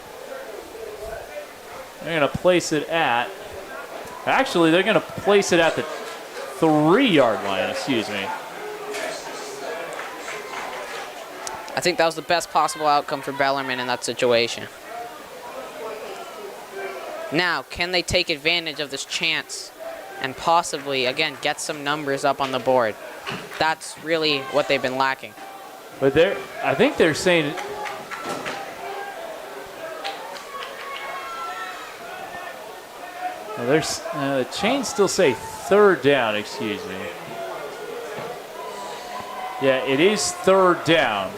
They're going to place it at, actually, they're going to place it at the 3-yard line, excuse me. I think that was the best possible outcome for Bellarmine in that situation. Now, can they take advantage of this chance and possibly, again, get some numbers up on the board? That's really what they've been lacking. But I think they're saying, the chains still say 3rd down, excuse me. Yeah, it is 3rd down.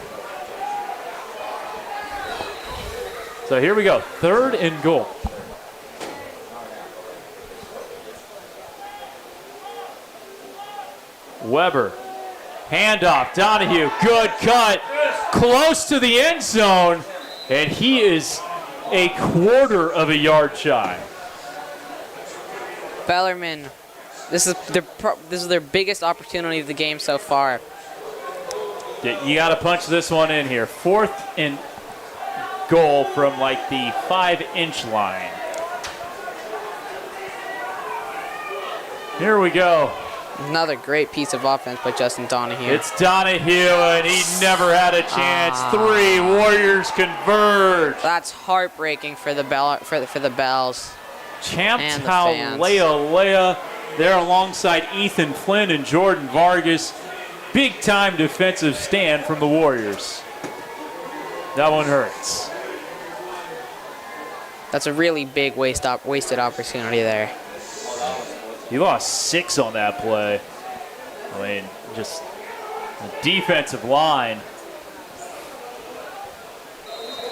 So here we go, 3rd and goal. Weber, handoff, Donahue, good cut, close to the end zone, and he is a 1/4 of a yard shy. Bellarmine, this is their biggest opportunity of the game so far. You got to punch this one in here. 4th and goal from like the 5-inch line. Here we go. Another great piece of offense by Justin Donahue. It's Donahue, and he never had a chance. 3 Warriors converge. That's heartbreaking for the Bells. Champ And the fans. Leia there alongside Ethan Flynn and Jordan Vargas. Big time defensive stand from the Warriors. That one hurts. That's a really big wasted opportunity there. He lost 6 on that play. I mean, just the defensive line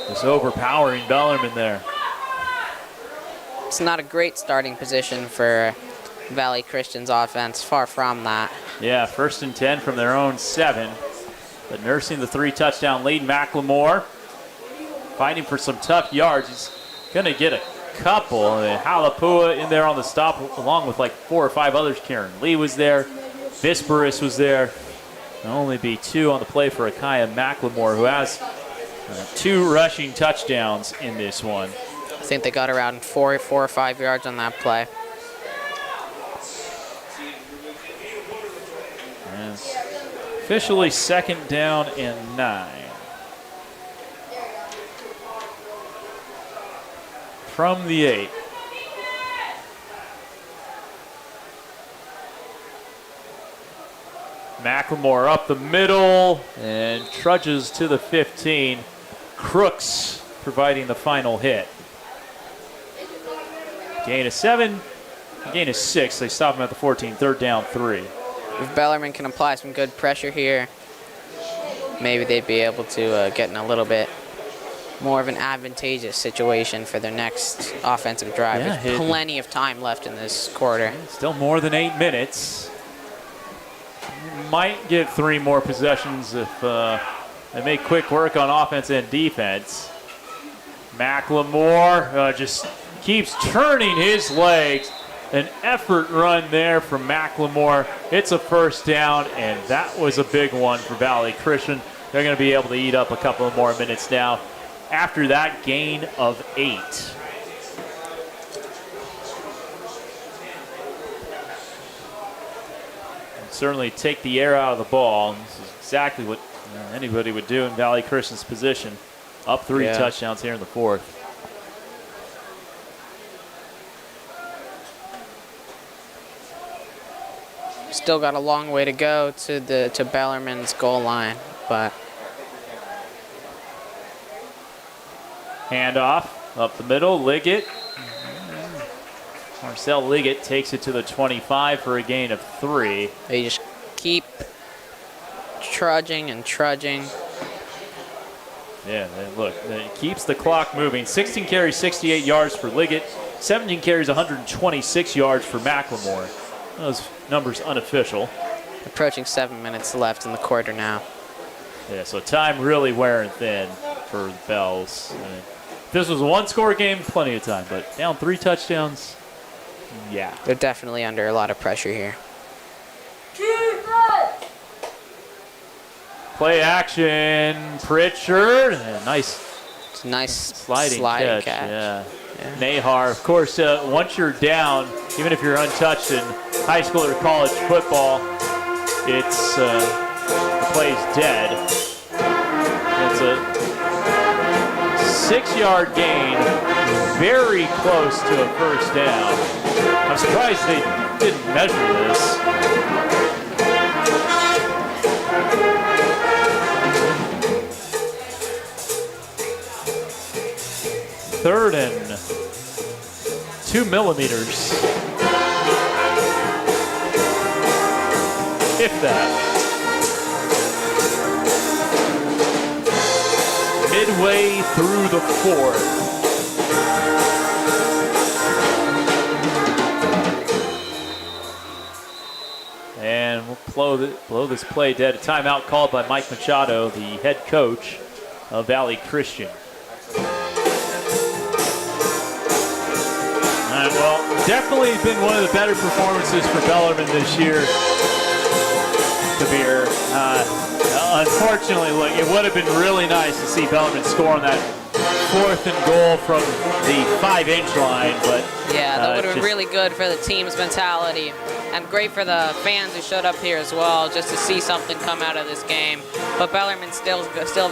just overpowering Bellarmine there. It's not a great starting position for Valley Christian's offense. Far from that. Yeah, 1st and 10 from their own 7. But nursing the 3-touchdown lead, McLemore fighting for some tough yards. He's going to get a couple. And Halapua in there on the stop, along with like 4 or 5 others. Karen Lee was there. Visperus was there. There'll only be 2 on the play for Akaya McLemore, who has 2 rushing touchdowns in this one. I think they got around 4 or 5 yards on that play. And officially 2nd down and 9. From the 8. McLemore up the middle and trudges to the 15. Crooks providing the final hit. Gain of 7, gain of 6. They stop him at the 14, 3rd down 3. If Bellarmine can apply some good pressure here, maybe they'd be able to get in a little bit more of an advantageous situation for their next offensive drive. Yeah, There's plenty of time left in this quarter. Still more than 8 minutes. Might get 3 more possessions if they make quick work on offense and defense. McLemore just keeps turning his legs. An effort run there from McLemore. It's a 1st down, and that was a big one for Valley Christian. They're going to be able to eat up a couple of more minutes now after that gain of 8. Certainly take the air out of the ball. This is exactly what anybody would do in Valley Christian's position. Up 3 touchdowns here in the 4th. Still got a long way to go to Bellarmine's goal line, but handoff up the middle. Liggett. Marcel Liggett takes it to the 25 for a gain of 3. they just keep trudging and trudging. Yeah, look, it keeps the clock moving. 16 carries, 68 yards for Liggett. 17 carries, 126 yards for McLemore. Those numbers unofficial. Approaching 7 minutes left in the quarter now. Yeah, so time really wearing thin for the Bells. I mean, if this was a 1-score game, plenty of time, but down 3 touchdowns, yeah. They're definitely under a lot of pressure here. Play action, Pritchard. Nice It's a nice sliding catch. Yeah. Nahar, of course, once you're down, even if you're untouched in high school or college football, it's the play's dead. It's a 6-yard gain, very close to a 1st down. I'm surprised they didn't measure this. Third and 2 millimeters. If that. Midway through the 4th. And we'll blow this play dead. A timeout called by Mike Machado, the head coach of Valley Christian. All right, well, definitely been one of the better performances for Bellarmine this year, Kabir. Unfortunately, look, it would have been really nice to see Bellarmine score on that 4th and goal from the 5-inch line, but yeah, that would have been really good for the team's mentality, and great for the fans who showed up here as well, just to see something come out of this game. But Bellarmine still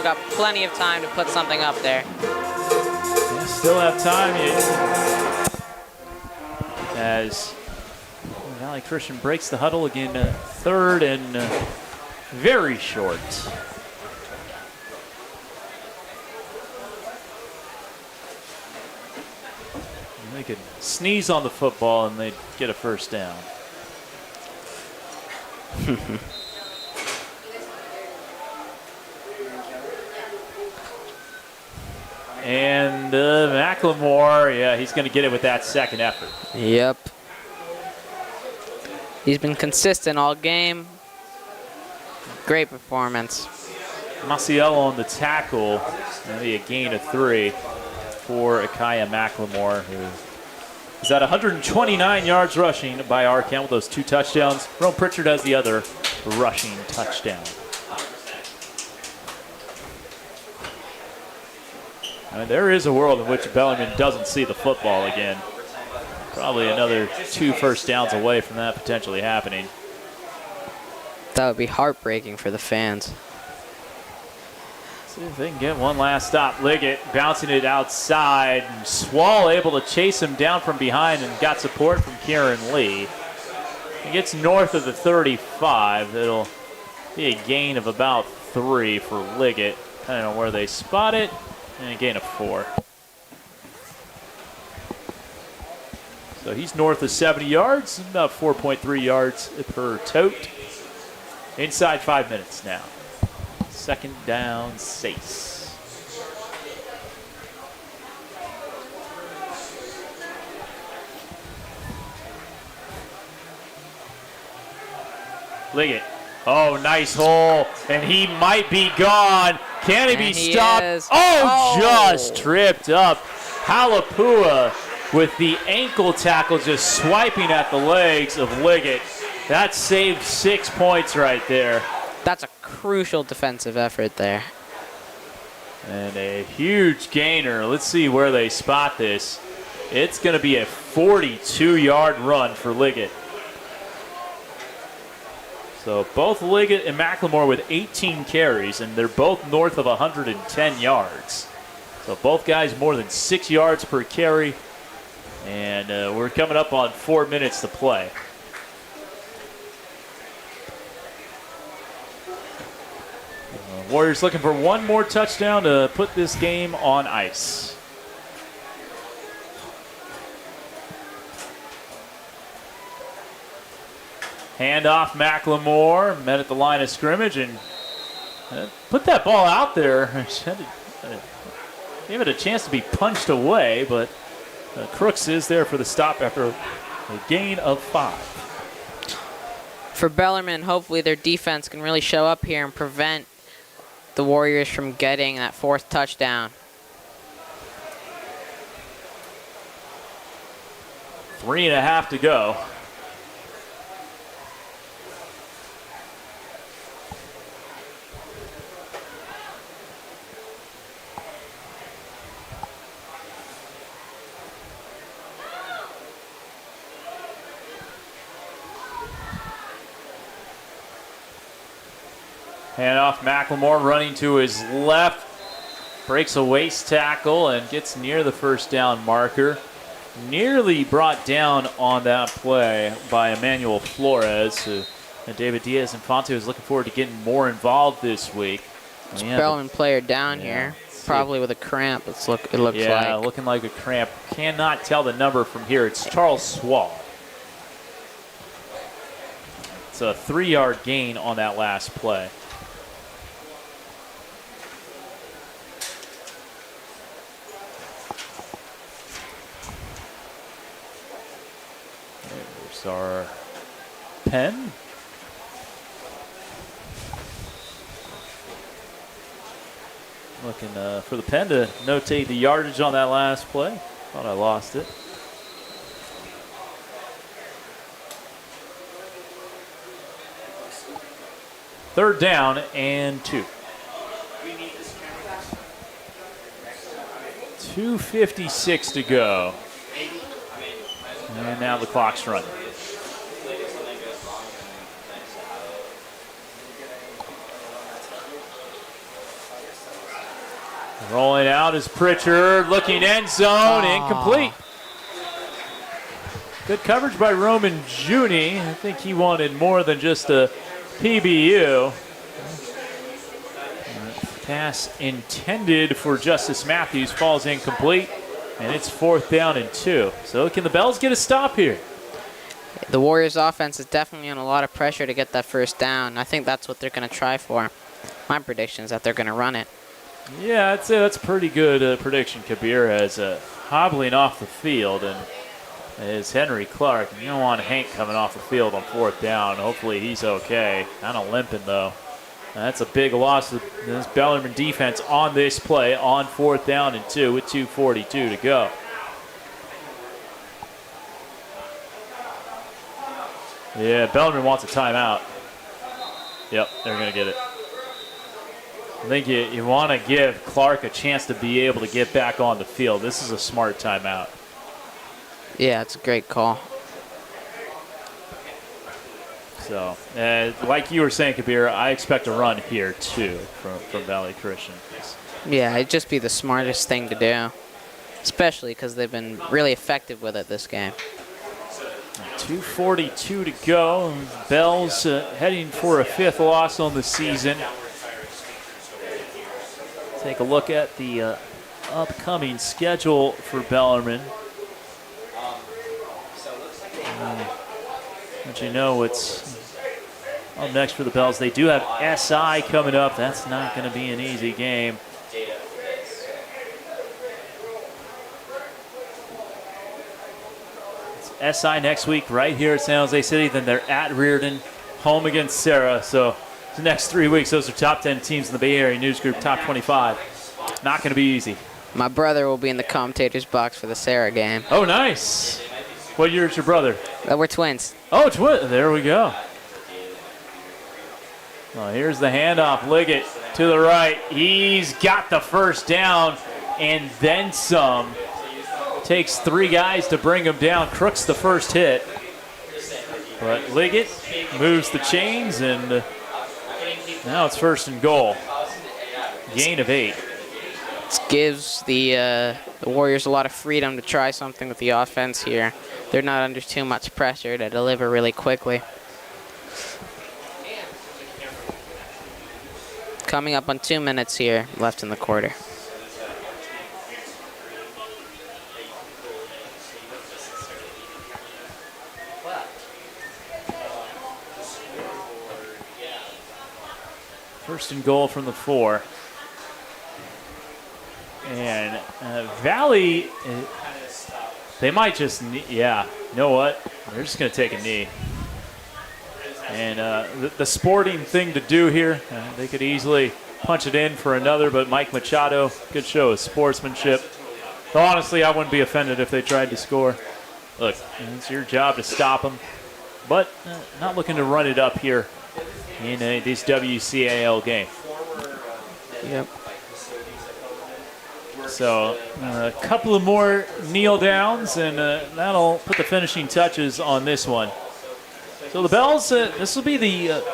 got plenty of time to put something up there. Yeah, still have time. As Valley Christian breaks the huddle again, 3rd and very short. They could sneeze on the football and they'd get a 1st down. And McLemore, yeah, he's going to get it with that 2nd effort. Yep. He's been consistent all game. Great performance. Maciel on the tackle. That'll be a gain of 3 for Akaya McLemore, who is at 129 yards rushing by our count with those 2 touchdowns. Rome Pritchard has the other rushing touchdown. And there is a world in which Bellarmine doesn't see the football again. Probably another 2 first downs away from that potentially happening. That would be heartbreaking for the fans. See if they can get one last stop. Liggett bouncing it outside. And Swall able to chase him down from behind and got support from Kieran Lee. He gets north of the 35. It'll be a gain of about 3 for Liggett, depending on where they spot it, and a gain of 4. So he's north of 70 yards, about 4.3 yards per tote. Inside 5 minutes now. Second down, 6. Liggett. Oh, nice hole. And he might be gone. Can he be stopped? Just tripped up. Halapua with the ankle tackle just swiping at the legs of Liggett. That saved 6 points right there. That's a crucial defensive effort there. And a huge gainer. Let's see where they spot this. It's going to be a 42-yard run for Liggett. So both Liggett and McLemore with 18 carries, and they're both north of 110 yards. So both guys more than 6 yards per carry. And we're coming up on 4 minutes to play. Warriors looking for one more touchdown to put this game on ice. Handoff, McLemore met at the line of scrimmage and put that ball out there. Gave it a chance to be punched away, but Crooks is there for the stop after a gain of 5. For Bellarmine, hopefully their defense can really show up here and prevent the Warriors from getting that 4th touchdown. 3.5 to go. Handoff, McLemore running to his left, breaks a waist tackle and gets near the first down marker. Nearly brought down on that play by Emmanuel Flores, who David Diaz-Infante was looking forward to getting more involved this week. Bellarmine player down here, probably with a cramp. It looks like. Yeah, looking like a cramp. Cannot tell the number from here. It's Charles Swall. It's a 3-yard gain on that last play. There's our pen. Looking for the pen to notate the yardage on that last play. Thought I lost it. Third down and 2. 2:56 to go. And now the clock's running. Rolling out is Pritchard, looking end zone, incomplete. Good coverage by Roman Juni. I think he wanted more than just a PBU. Pass intended for Justice Matthews falls incomplete, and it's 4th down and 2. So can the Bells get a stop here? The Warriors offense is definitely on a lot of pressure to get that first down. I think that's what they're going to try for. My prediction is that they're going to run it. Yeah, I'd say that's a pretty good prediction. Kabir has hobbling off the field, and is Henry Clark. You don't want Hank coming off the field on 4th down. Hopefully he's okay. Kind of limping, though. That's a big loss of this Bellarmine defense on this play on 4th down and 2 with 2:42 to go. Yeah, Bellarmine wants a timeout. Yep, they're going to get it. I think you want to give Clark a chance to be able to get back on the field. This is a smart timeout. Yeah, it's a great call. So, like you were saying, Kabir, I expect a run here, too, from Valley Christian. Yeah, it'd just be the smartest thing to do, especially because they've been really effective with it this game. 2:42 to go. Bells heading for a 5th loss on the season. Take a look at the upcoming schedule for Bellarmine. But you know what's up next for the Bells. They do have SI coming up. That's not going to be an easy game. It's SI next week right here at San Jose City. Then they're at Reardon, home against Sarah. So the next 3 weeks, those are top 10 teams in the Bay Area News Group, top 25. Not going to be easy. My brother will be in the commentator's box for the Sarah game. Oh, nice. What year is your brother? We're twins. Oh, there we go. Well, here's the handoff. Liggett to the right. He's got the first down and then some. Takes 3 guys to bring him down. Crook's the first hit. But Liggett moves the chains, and now it's 1st and goal. Gain of 8. This gives the Warriors a lot of freedom to try something with the offense here. They're not under too much pressure to deliver really quickly. Coming up on 2 minutes here left in the quarter. First and goal from the 4. And Valley, they might just, you know what? They're just going to take a knee. And the sporting thing to do here, they could easily punch it in for another, but Mike Machado, good show of sportsmanship. Though honestly, I wouldn't be offended if they tried to score. Look, it's your job to stop them, but not looking to run it up here in this WCAL game. Yep. So a couple of more kneel downs, and that'll put the finishing touches on this one. So the Bells, this will be the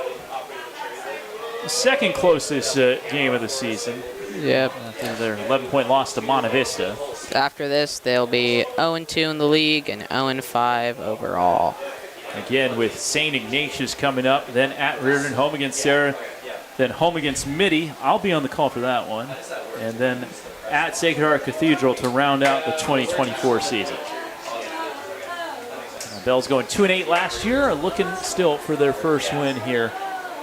second closest game of the season. Yep. After their 11-point loss to Monte Vista. After this, they'll be 0-2 in the league and 0-5 overall. Again, with St. Ignatius coming up, then at Reardon, home against Sarah, then home against Mitty. I'll be on the call for that one. And then at Sacred Heart Cathedral to round out the 2024 season. Bells going 2-8 last year, looking still for their first win here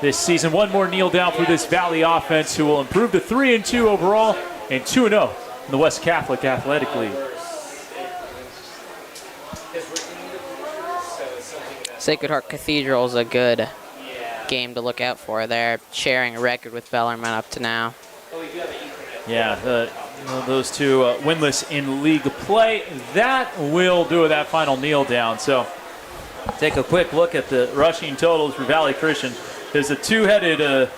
this season. One more kneel down for this Valley offense, who will improve to 3-2 overall and 2-0 in the West Catholic Athletic League. Sacred Heart Cathedral is a good game to look out for. They're sharing a record with Bellarmine up to now. Yeah, those two winless in league play. That will do it, that final kneel down. So take a quick look at the rushing totals for Valley Christian. There's a two-headed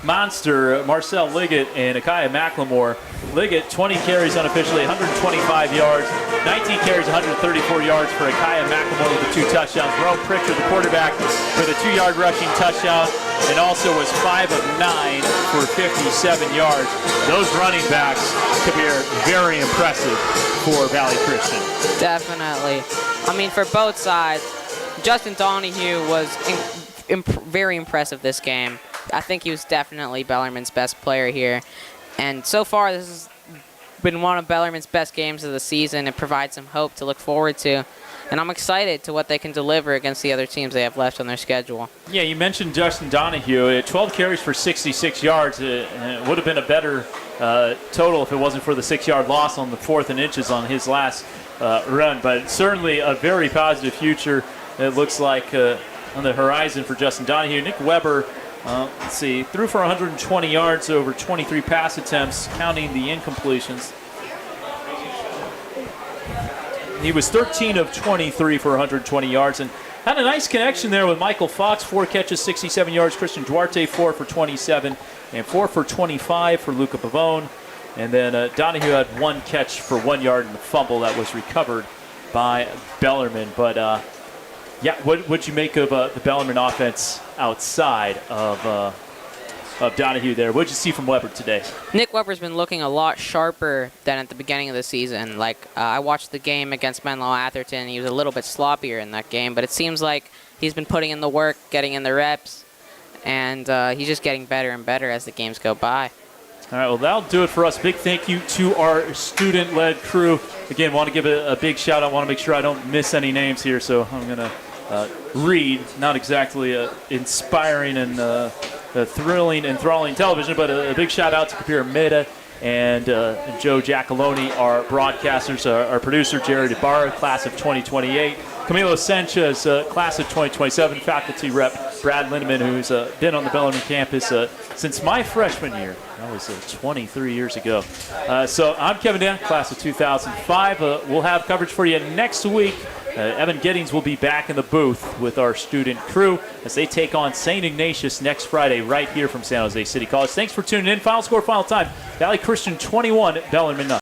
monster, Marcel Liggett and Akai McLemore. Liggett, 20 carries unofficially, 125 yards, 19 carries, 134 yards for Akai McLemore with the 2 touchdowns. Rome Pritchard, the quarterback, with a 2-yard rushing touchdown, and also was 5 of 9 for 57 yards. Those running backs could be very impressive for Valley Christian. Definitely. I mean, for both sides, Justin Donahue was very impressive this game. I think he was definitely Bellarmine's best player here. And so far, this has been one of Bellarmine's best games of the season. It provides some hope to look forward to. And I'm excited to what they can deliver against the other teams they have left on their schedule. Yeah, you mentioned Justin Donahue. 12 carries for 66 yards. It would have been a better total if it wasn't for the 6-yard loss on the 4th and inches on his last run. But certainly a very positive future, it looks like, on the horizon for Justin Donahue. Nick Weber Let's see, threw for 120 yards over 23 pass attempts, counting the incompletions. He was 13 of 23 for 120 yards and had a nice connection there with Michael Fox. 4 catches, 67 yards. Christian Duarte, 4 for 27, and 4 for 25 for Luca Pavone. And then Donahue had 1 catch for 1 yard in the fumble that was recovered by Bellarmine. But, yeah, what'd you make of the Bellarmine offense outside of Donahue there? What'd you see from Weber today? Nick Weber's been looking a lot sharper than at the beginning of the season. I watched the game against Menlo Atherton. He was a little bit sloppier in that game, but it seems like he's been putting in the work, getting in the reps, and he's just getting better and better as the games go by. All right, well, that'll do it for us. Big thank you to our student-led crew. Again, want to give a big shout-out. Want to make sure I don't miss any names here, so I'm going to read. Not exactly inspiring and thrilling, enthralling television, but a big shout-out to Kapir Mehta and Joe Giacalone, our broadcasters, our producer, Jared Ibarra, class of 2028. Camilo Sanchez, class of 2027, faculty rep Brad Lindeman, who's been on the Bellarmine campus since my freshman year. That was 23 years ago. So I'm Kevin Dan, class of 2005. We'll have coverage for you next week. Evan Giddings will be back in the booth with our student crew as they take on St. Ignatius next Friday right here from San Jose City College. Thanks for tuning in. Final score, final time. Valley Christian 21, Bellarmine 9.